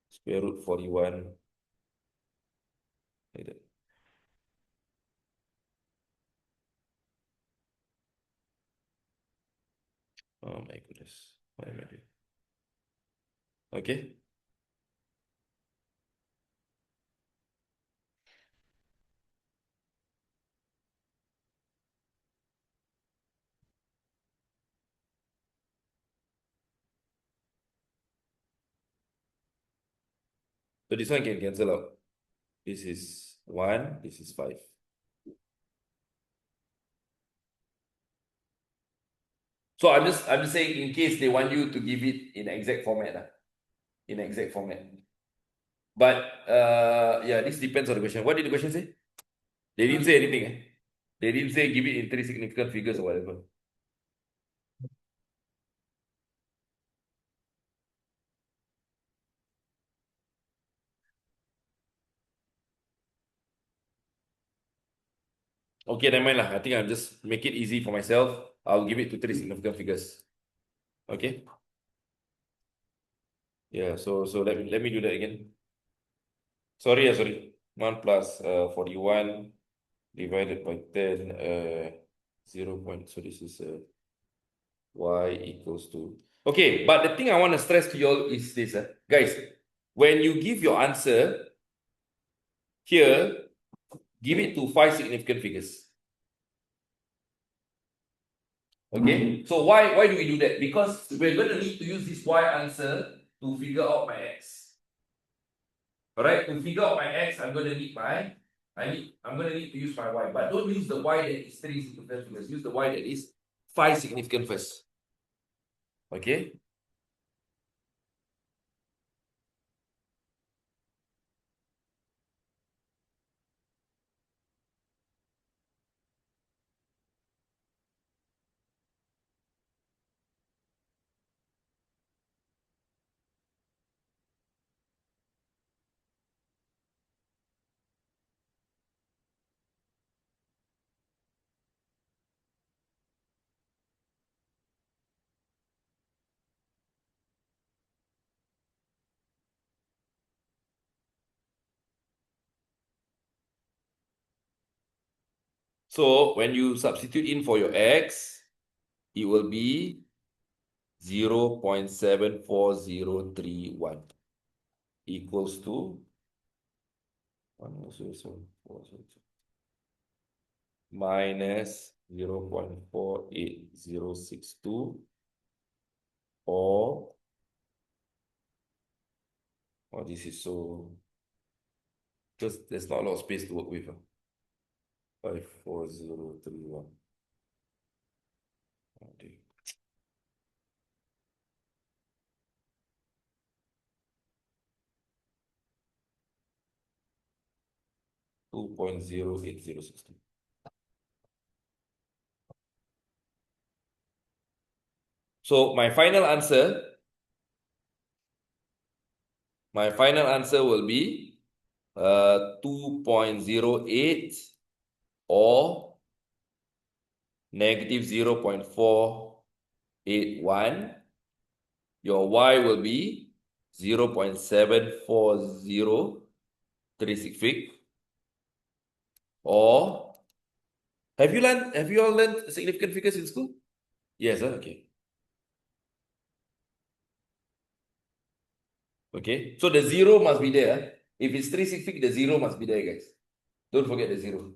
square root 41. Like that. Oh my goodness. What am I doing? Okay. So this one can cancel out. This is 1, this is 5. So I'm just saying in case they want you to give it in exact format. In exact format. But yeah, this depends on the question. What did the question say? They didn't say anything. They didn't say give it in 3 significant figures or whatever. Okay, never mind lah. I think I'll just make it easy for myself. I'll give it to 3 significant figures. Okay. Yeah, so let me do that again. Sorry. 1 plus 41 divided by 10 0 point. So this is y equals to. Okay, but the thing I want to stress to you all is this, guys. When you give your answer here, give it to 5 significant figures. Okay, so why do we do that? Because we're going to need to use this y answer to figure out my x. All right, to figure out my x, I'm going to need to use my y, but don't use the y that is 3 significant figures. Use the y that is 5 significant first. Okay. So when you substitute in for your x, it will be 0.74031 equals to 10740 minus 0.48062 or this is so just there's not a lot of space to work with. 54031. Okay. 2.08062. So my final answer will be 2.08 or negative 0.481. Your y will be 0.74036 or have you all learned significant figures in school? Yes, okay. Okay, so the zero must be there. If it's 360, the zero must be there, guys. Don't forget the zero.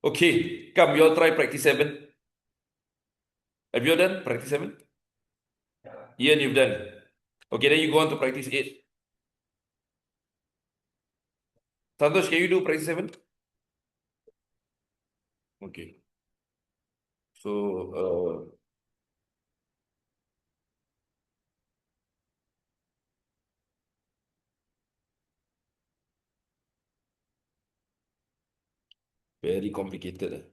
Okay, come, you all try practice 7. Have you all done practice 7? Ian, you've done. Okay, then you go on to practice 8. Santosh, can you do practice 7? Okay. So, very complicated.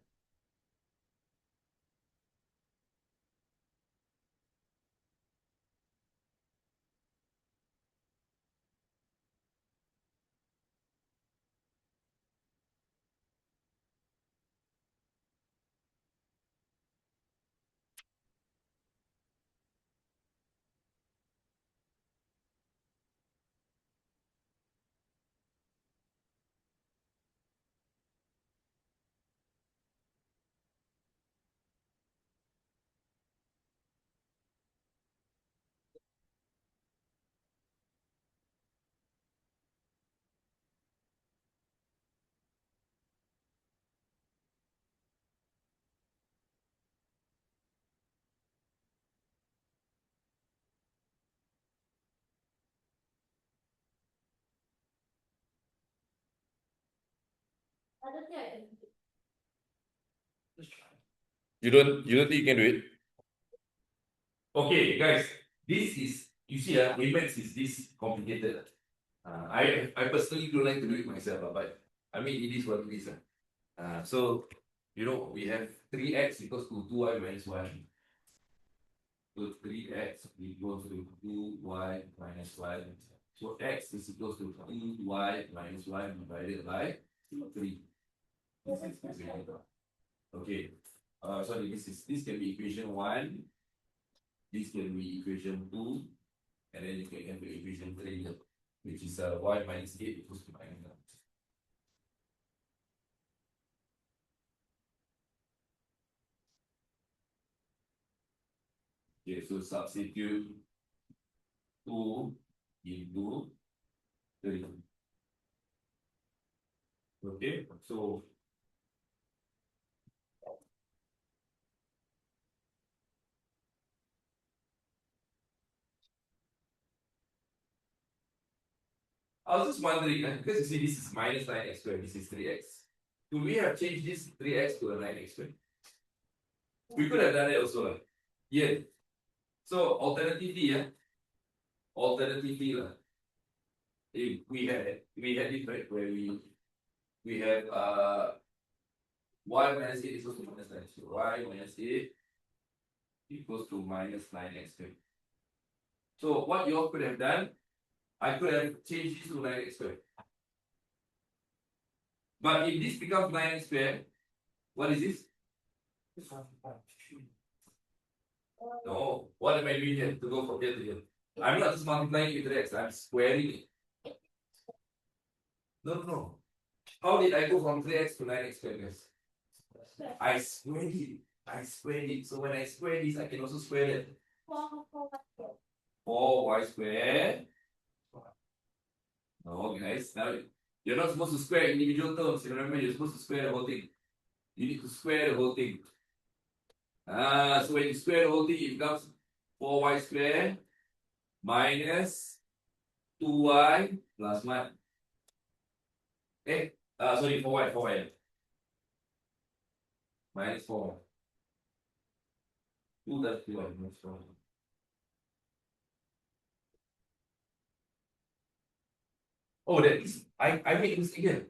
Just try. You don't think you can do it? Okay, guys, this is, you see, payments is this complicated. I personally don't like to do it myself, but I mean, it is what it is. So, we have 3x equals to 2y minus 1. So 3x equals to 2y minus 1. So x is equals to 2y minus 1 divided by 3. Okay. Sorry, this can be equation 1. This can be equation 2. And then you can have the equation 3, which is y minus 8 equals to minus 9. Okay, so substitute 2 into 3. Okay, so I was just wondering, because you see this is minus 9x squared, this is 3x. Could we have changed this 3x to a 9x squared? We could have done it also. Yeah. So alternatively, if we had it right where we have y minus 8 equals to minus 9. So y minus 8 equals to minus 9x squared. So what you all could have done, I could have changed this to 9x squared. But if this becomes 9x squared, what is this? No, what am I doing here to go from here to here? I'm not just multiplying it with x, I'm squaring it. No. How did I go from 3x to 9x squared, guys? I squared it. So when I square this, I can also square it. 4y squared. No, guys. Now, you're not supposed to square individual terms. You remember, you're supposed to square the whole thing. You need to square the whole thing. So when you square the whole thing, it becomes 4y squared minus 2y plus 1. Sorry, 4y. Minus 4. 2 times 2y minus 4. Oh, that is, I made a mistake here.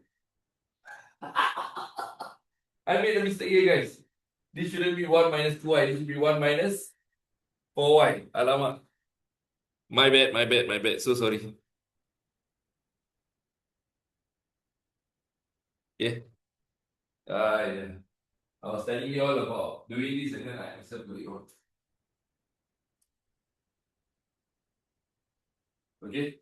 I made a mistake here, guys. This shouldn't be 1 minus 2y. This should be 1 minus 4y. Alamak. My bad. So sorry. Yeah. Yeah. I was telling you all about doing this and then I myself do it wrong. Okay?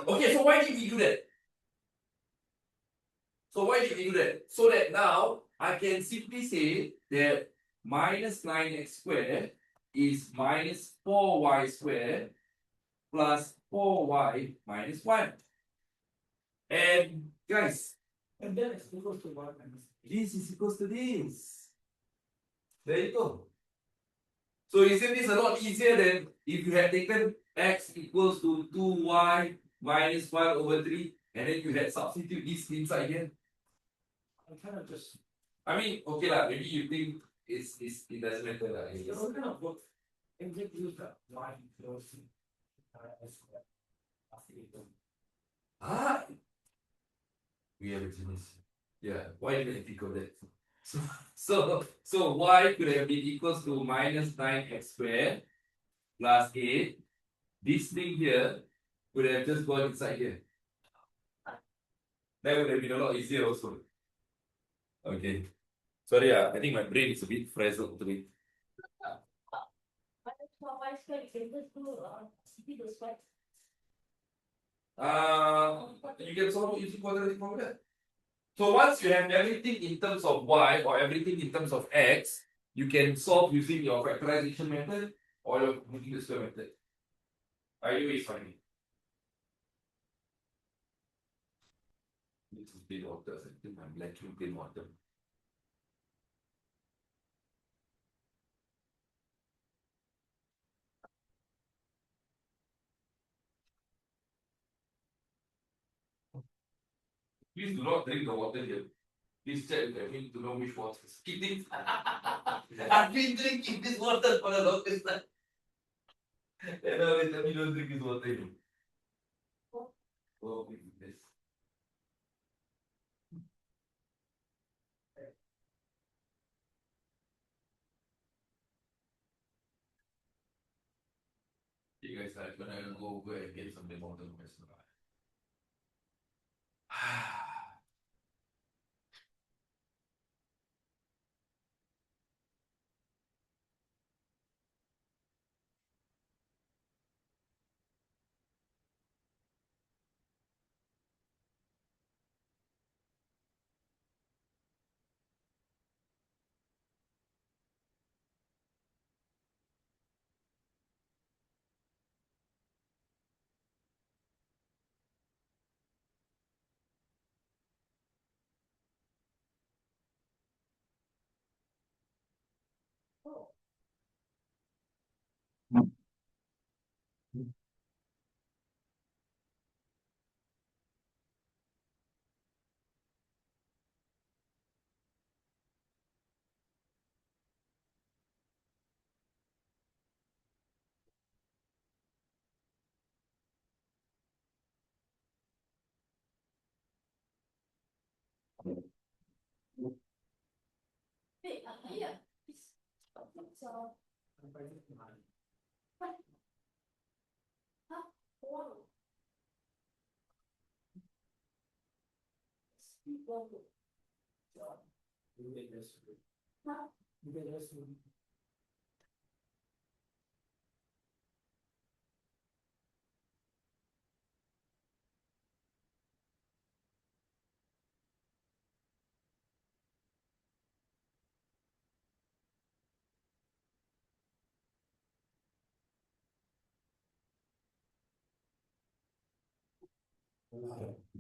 Okay, so why did we do that? So that now I can simply say that minus 9x squared is minus 4y squared plus 4y minus 1. And guys, And then it's equals to 1 minus. this is equals to this. There you go. So isn't this a lot easier than if you had taken x equals to 2y minus 1 over 3 and then you had substitute this inside here? I'm kind of just. I mean, okay lah, maybe you think it doesn't matter lah. It will kind of work. And just use that y equals to squared. Ah, we have a genius. Yeah, why didn't I think of that? So y could have been equals to minus 9x squared plus 8. This thing here could have just gone inside here. That would have been a lot easier also. Okay. Sorry, I think my brain is a bit frazzled today. You can solve it using quadratic formula. So once you have everything in terms of y or everything in terms of x, you can solve using your factorization method or your using the square method. Either way is fine. This is plain water. I think I'm lacking plain water. Please do not drink the water here. Please check with them to know which water. Kidding. I've been drinking this water for the longest time. And now they tell me don't drink this water. Oh, my goodness. You guys are gonna go and get some water from restaurant.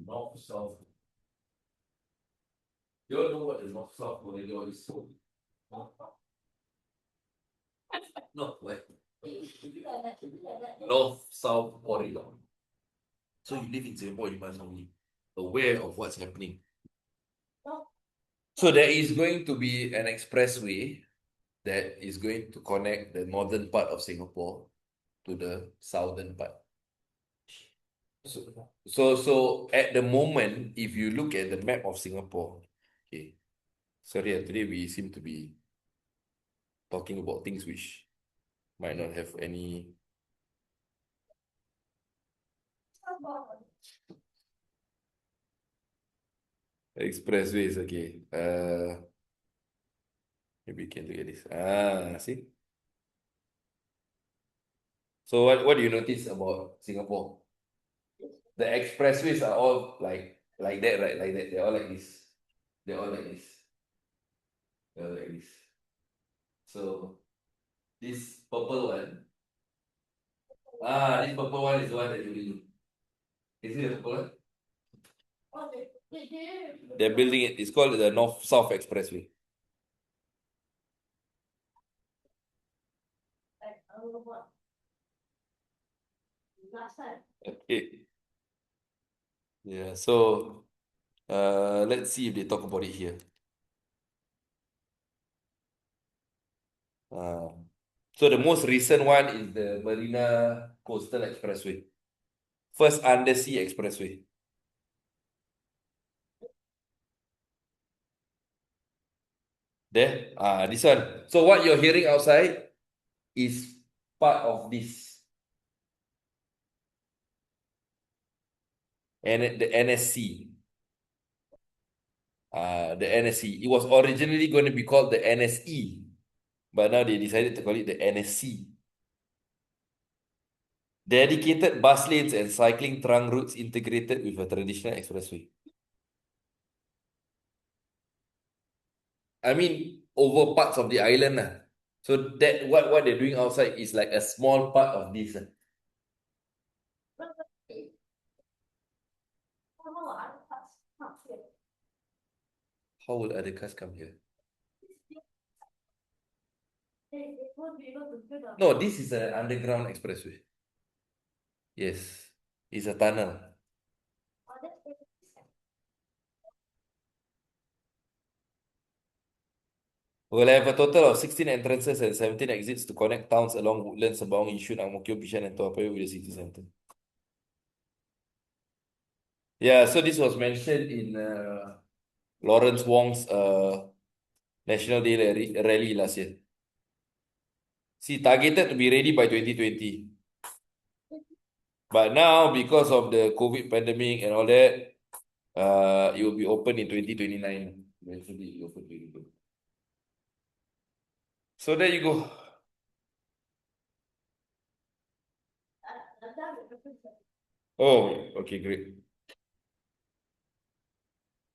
North South. You don't know what the North South corridor is. No, what? North South corridor. So you live in Singapore, you must be aware of what's happening. So there is going to be an expressway that is going to connect the northern part of Singapore to the southern part. So at the moment, if you look at the map of Singapore, okay, sorry, today we seem to be talking about things which might not have any expressways. Okay, maybe we can look at this. See. So what do you notice about Singapore? The expressways are all like that, right? Like that. They're all like this. They're all like this. They're all like this. So this purple one. This purple one is the one that you're building. Is it the purple one? They're building it. It's called the North-South Expressway. Okay. Yeah, so let's see if they talk about it here. So the most recent one is the Marina Coastal Expressway. First undersea expressway. There, this one. So what you're hearing outside is part of this. And the NSC. The NSC. It was originally going to be called the NSE, but now they decided to call it the NSC. Dedicated bus lanes and cycling trunk routes integrated with a traditional expressway. I mean, over parts of the island. So that what they're doing outside is like a small part of this. How will other cars come here? No, this is an underground expressway. Yes, it's a tunnel. We'll have a total of 16 entrances and 17 exits to connect towns along Woodlands, Sembawang, Yishun, Ang Mo Kio, Bishan, and Toa Payoh with the city centre. Yeah, so this was mentioned in Lawrence Wong's National Day rally last year. See, targeted to be ready by 2020. But now, because of the COVID pandemic and all that, it will be open in 2029. Eventually, it will open. So there you go. Oh, okay, great.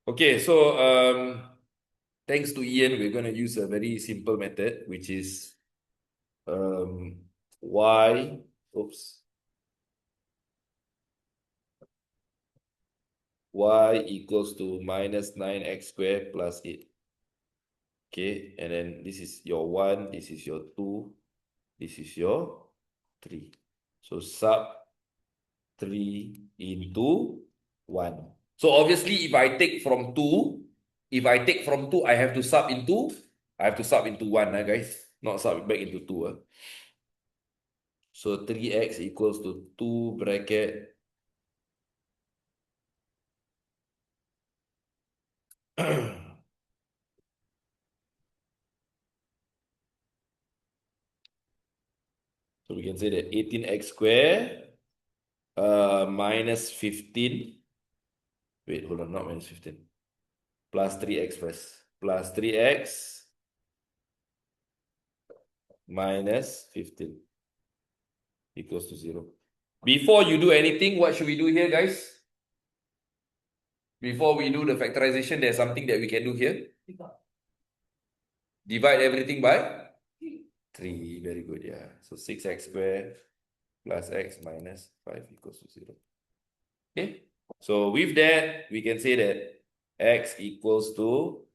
Okay, so thanks to Ian, we're going to use a very simple method, which is y, y equals to minus 9x squared plus 8. Okay, and then this is your 1, this is your 2, this is your 3. So sub 3 into 1. So obviously, if I take from 2, I have to sub into 1, guys. Not sub back into 2. So 3x equals to 2 bracket so we can say that 18x squared minus 15. Wait, hold on, not minus 15. Plus 3x first. Plus 3x minus 15 equals to 0. Before you do anything, what should we do here, guys? Before we do the factorization, there's something that we can do here. Divide everything by 3. Very good, yeah. So 6x squared plus x minus 5 equals to 0. Okay. So with that, we can say that x equals to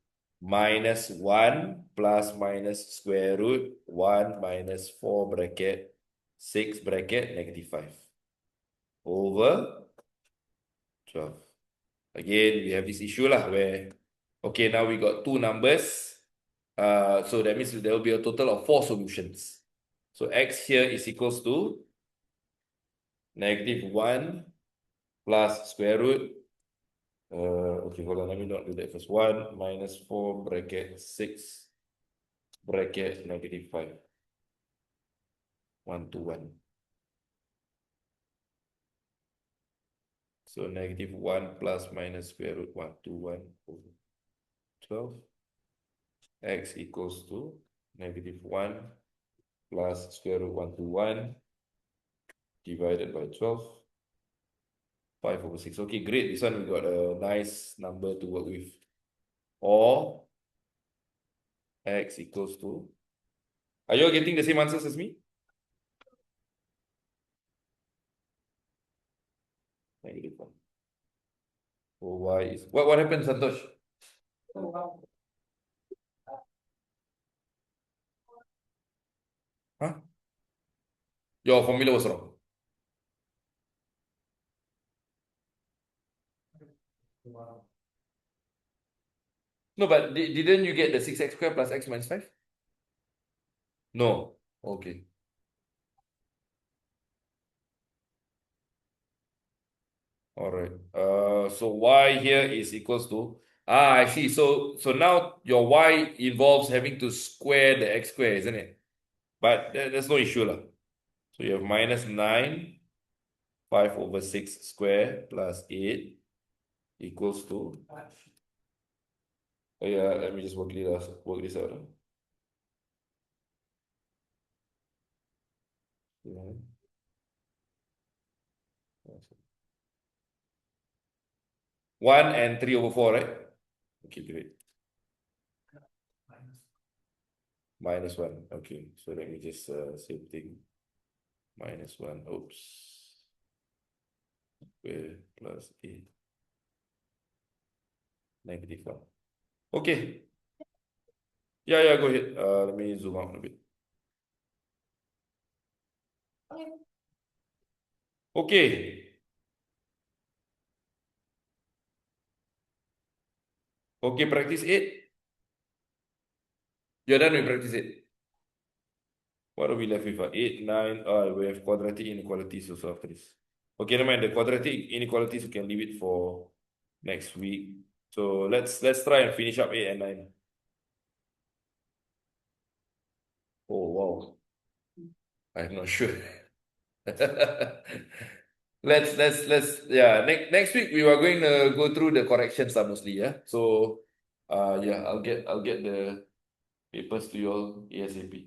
minus 1 plus minus square root 1 minus 4 bracket 6 bracket negative 5 over 12. Again, we have this issue lah where, okay, now we got two numbers. So that means there will be a total of 4 solutions. So x here is equals to negative 1 plus square root. Okay, hold on, let me not do that first. 1 minus 4 bracket 6 bracket negative 5. 1 to 1. So negative 1 plus minus square root 1 to 1 over 12. X equals to negative 1 plus square root 1 to 1 divided by 12. 5 over 6. Okay, great. This one we got a nice number to work with. Or x equals to... Are you all getting the same answers as me? Negative 1. So y is... What happened, Santosh? Huh? Your formula was wrong. No, but didn't you get the 6x squared plus x minus 5? No. Okay. All right. So y here is equals to... I see. So now your y involves having to square the x square, isn't it? But there's no issue lah. So you have minus 9, 5 over 6 square plus 8 equals to... Oh yeah, let me just work this out. Yeah. 1 and 3 over 4, right? Okay, great. Minus 1. Okay, so let me just same thing. Minus 1. Oops. Square plus 8. Negative 1. Okay. Yeah, go ahead. Let me zoom out a bit. Okay. Okay, practice 8. You're done with practice 8. What are we left with? 8, 9. We have quadratic inequalities also after this. Okay, never mind. The quadratic inequalities, we can leave it for next week. So let's try and finish up 8 and 9. Oh wow. I'm not sure. Let's yeah. Next week we are going to go through the corrections mostly, yeah. So yeah, I'll get the papers to you all ASAP.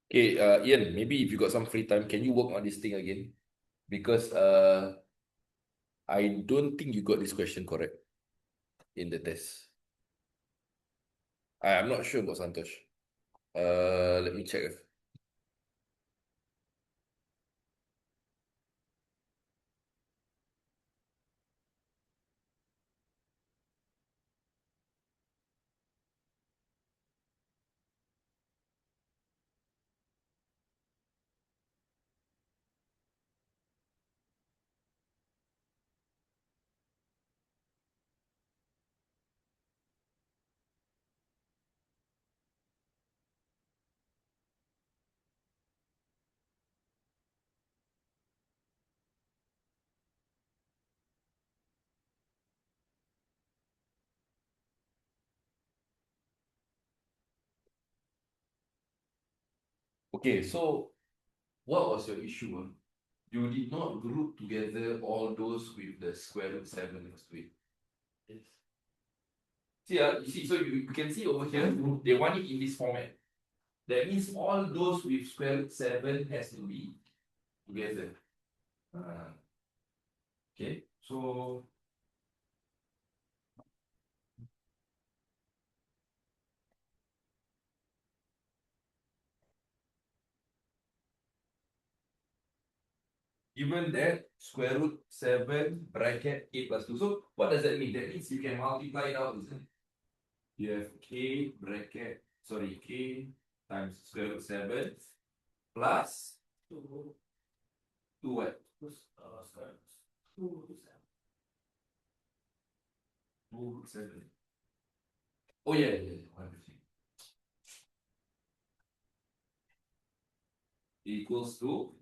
Okay, Ian, maybe if you got some free time, can you work on this thing again? Because I don't think you got this question correct in the test. I'm not sure about Santosh. Let me check. Okay, so what was your issue? You did not group together all those with the square root 7 next to it. Yes. See, you see, so you can see over here, they want it in this format. That means all those with square root 7 has to be together. Okay, so given that square root 7 bracket k plus 2. So what does that mean? That means you can multiply it out, isn't it? You have k times square root 7 plus 2 2 what? square root 2 root 7. Oh yeah, one equals to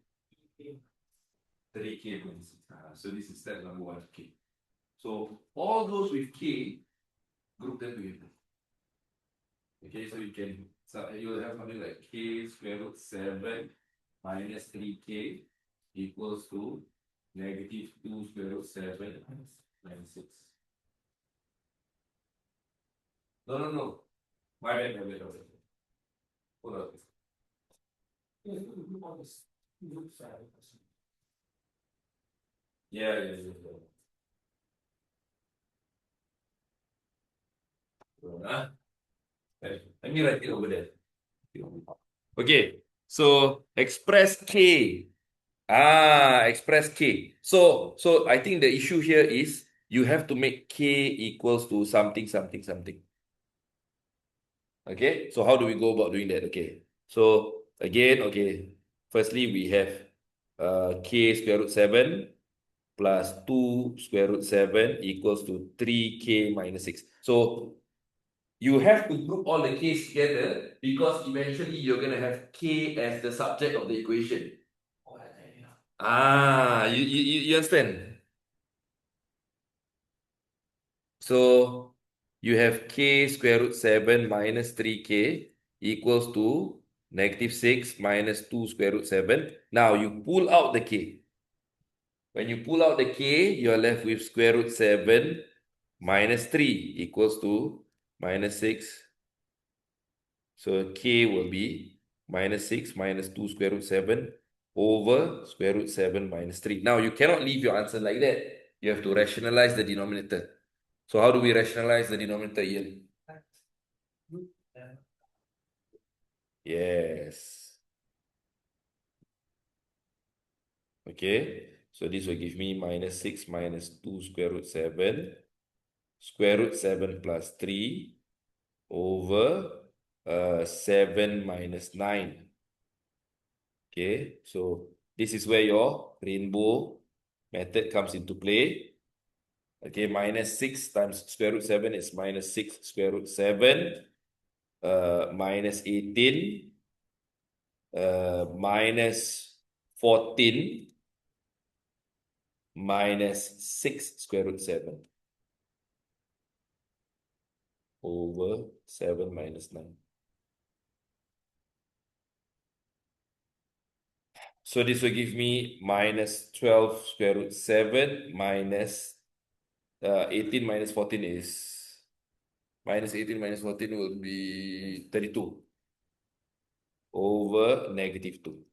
3k minus 6. So this is step number 1, k. So all those with k, group them together. Okay, so you'll have something like k square root 7 minus 3k equals to negative 2 square root 7 minus 6. No. My bad. Hold on. Yeah. Let me write it over there. Okay, so express k. Express k. So I think the issue here is you have to make k equals to something. Okay, so how do we go about doing that? Okay, so again, firstly we have k square root 7 plus 2 square root 7 equals to 3k minus 6. So you have to group all the k's together because eventually you're going to have k as the subject of the equation. You understand? So you have k square root 7 minus 3k equals to negative 6 minus 2 square root 7. Now you pull out the k. When you pull out the k, you're left with square root 7 minus 3 equals to minus 6. So k will be minus 6 minus 2 square root 7 over square root 7 minus 3. Now you cannot leave your answer like that. You have to rationalize the denominator. So how do we rationalize the denominator, Ian? Yes. Okay. So this will give me minus 6 minus 2 square root 7. Square root 7 plus 3 over 7 minus 9. Okay. So this is where your rainbow method comes into play. Okay. Minus 6 times square root 7 is minus 6 square root 7 minus 18 minus 14 minus 6 square root 7 over 7 minus 9. So this will give me minus 12 square root 7 minus 18 minus 14 is minus 18 minus 14 will be 32 over negative 2.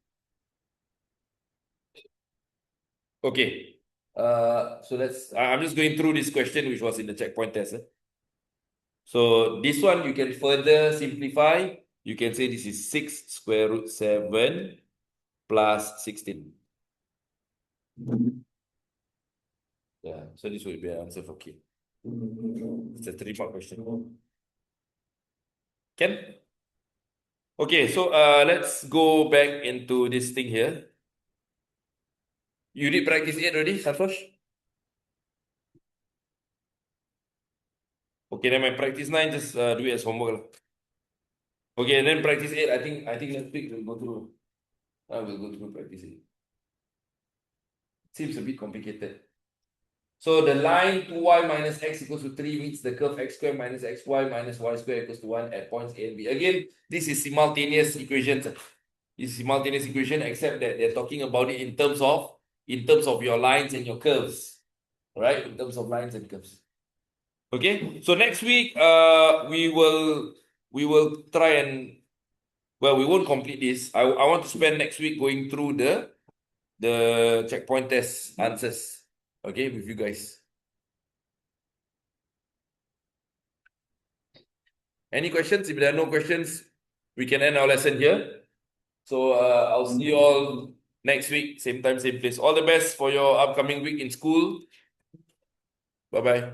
Okay. So I'm just going through this question which was in the checkpoint test. So this one you can further simplify. You can say this is 6 square root 7 plus 16. Yeah, so this will be an answer for K. It's a 3-part question. Can? Okay, so let's go back into this thing here. You did practice 8 already, Santosh? Okay, then my practice 9, just do it as homework. Okay, and then practice 8, I think next week we'll go through. We'll go through practice 8. Seems a bit complicated. So the line 2y minus x equals to 3 meets the curve x squared minus xy minus y squared equals to 1 at points A and B. Again, this is simultaneous equations. is simultaneous equation, except that they're talking about it in terms of your lines and your curves. Right? In terms of lines and curves. Okay, so next week we will try and, well, we won't complete this. I want to spend next week going through the checkpoint test answers, okay, with you guys. Any questions? If there are no questions, we can end our lesson here. So I'll see you all next week, same time, same place. All the best for your upcoming week in school. Bye bye.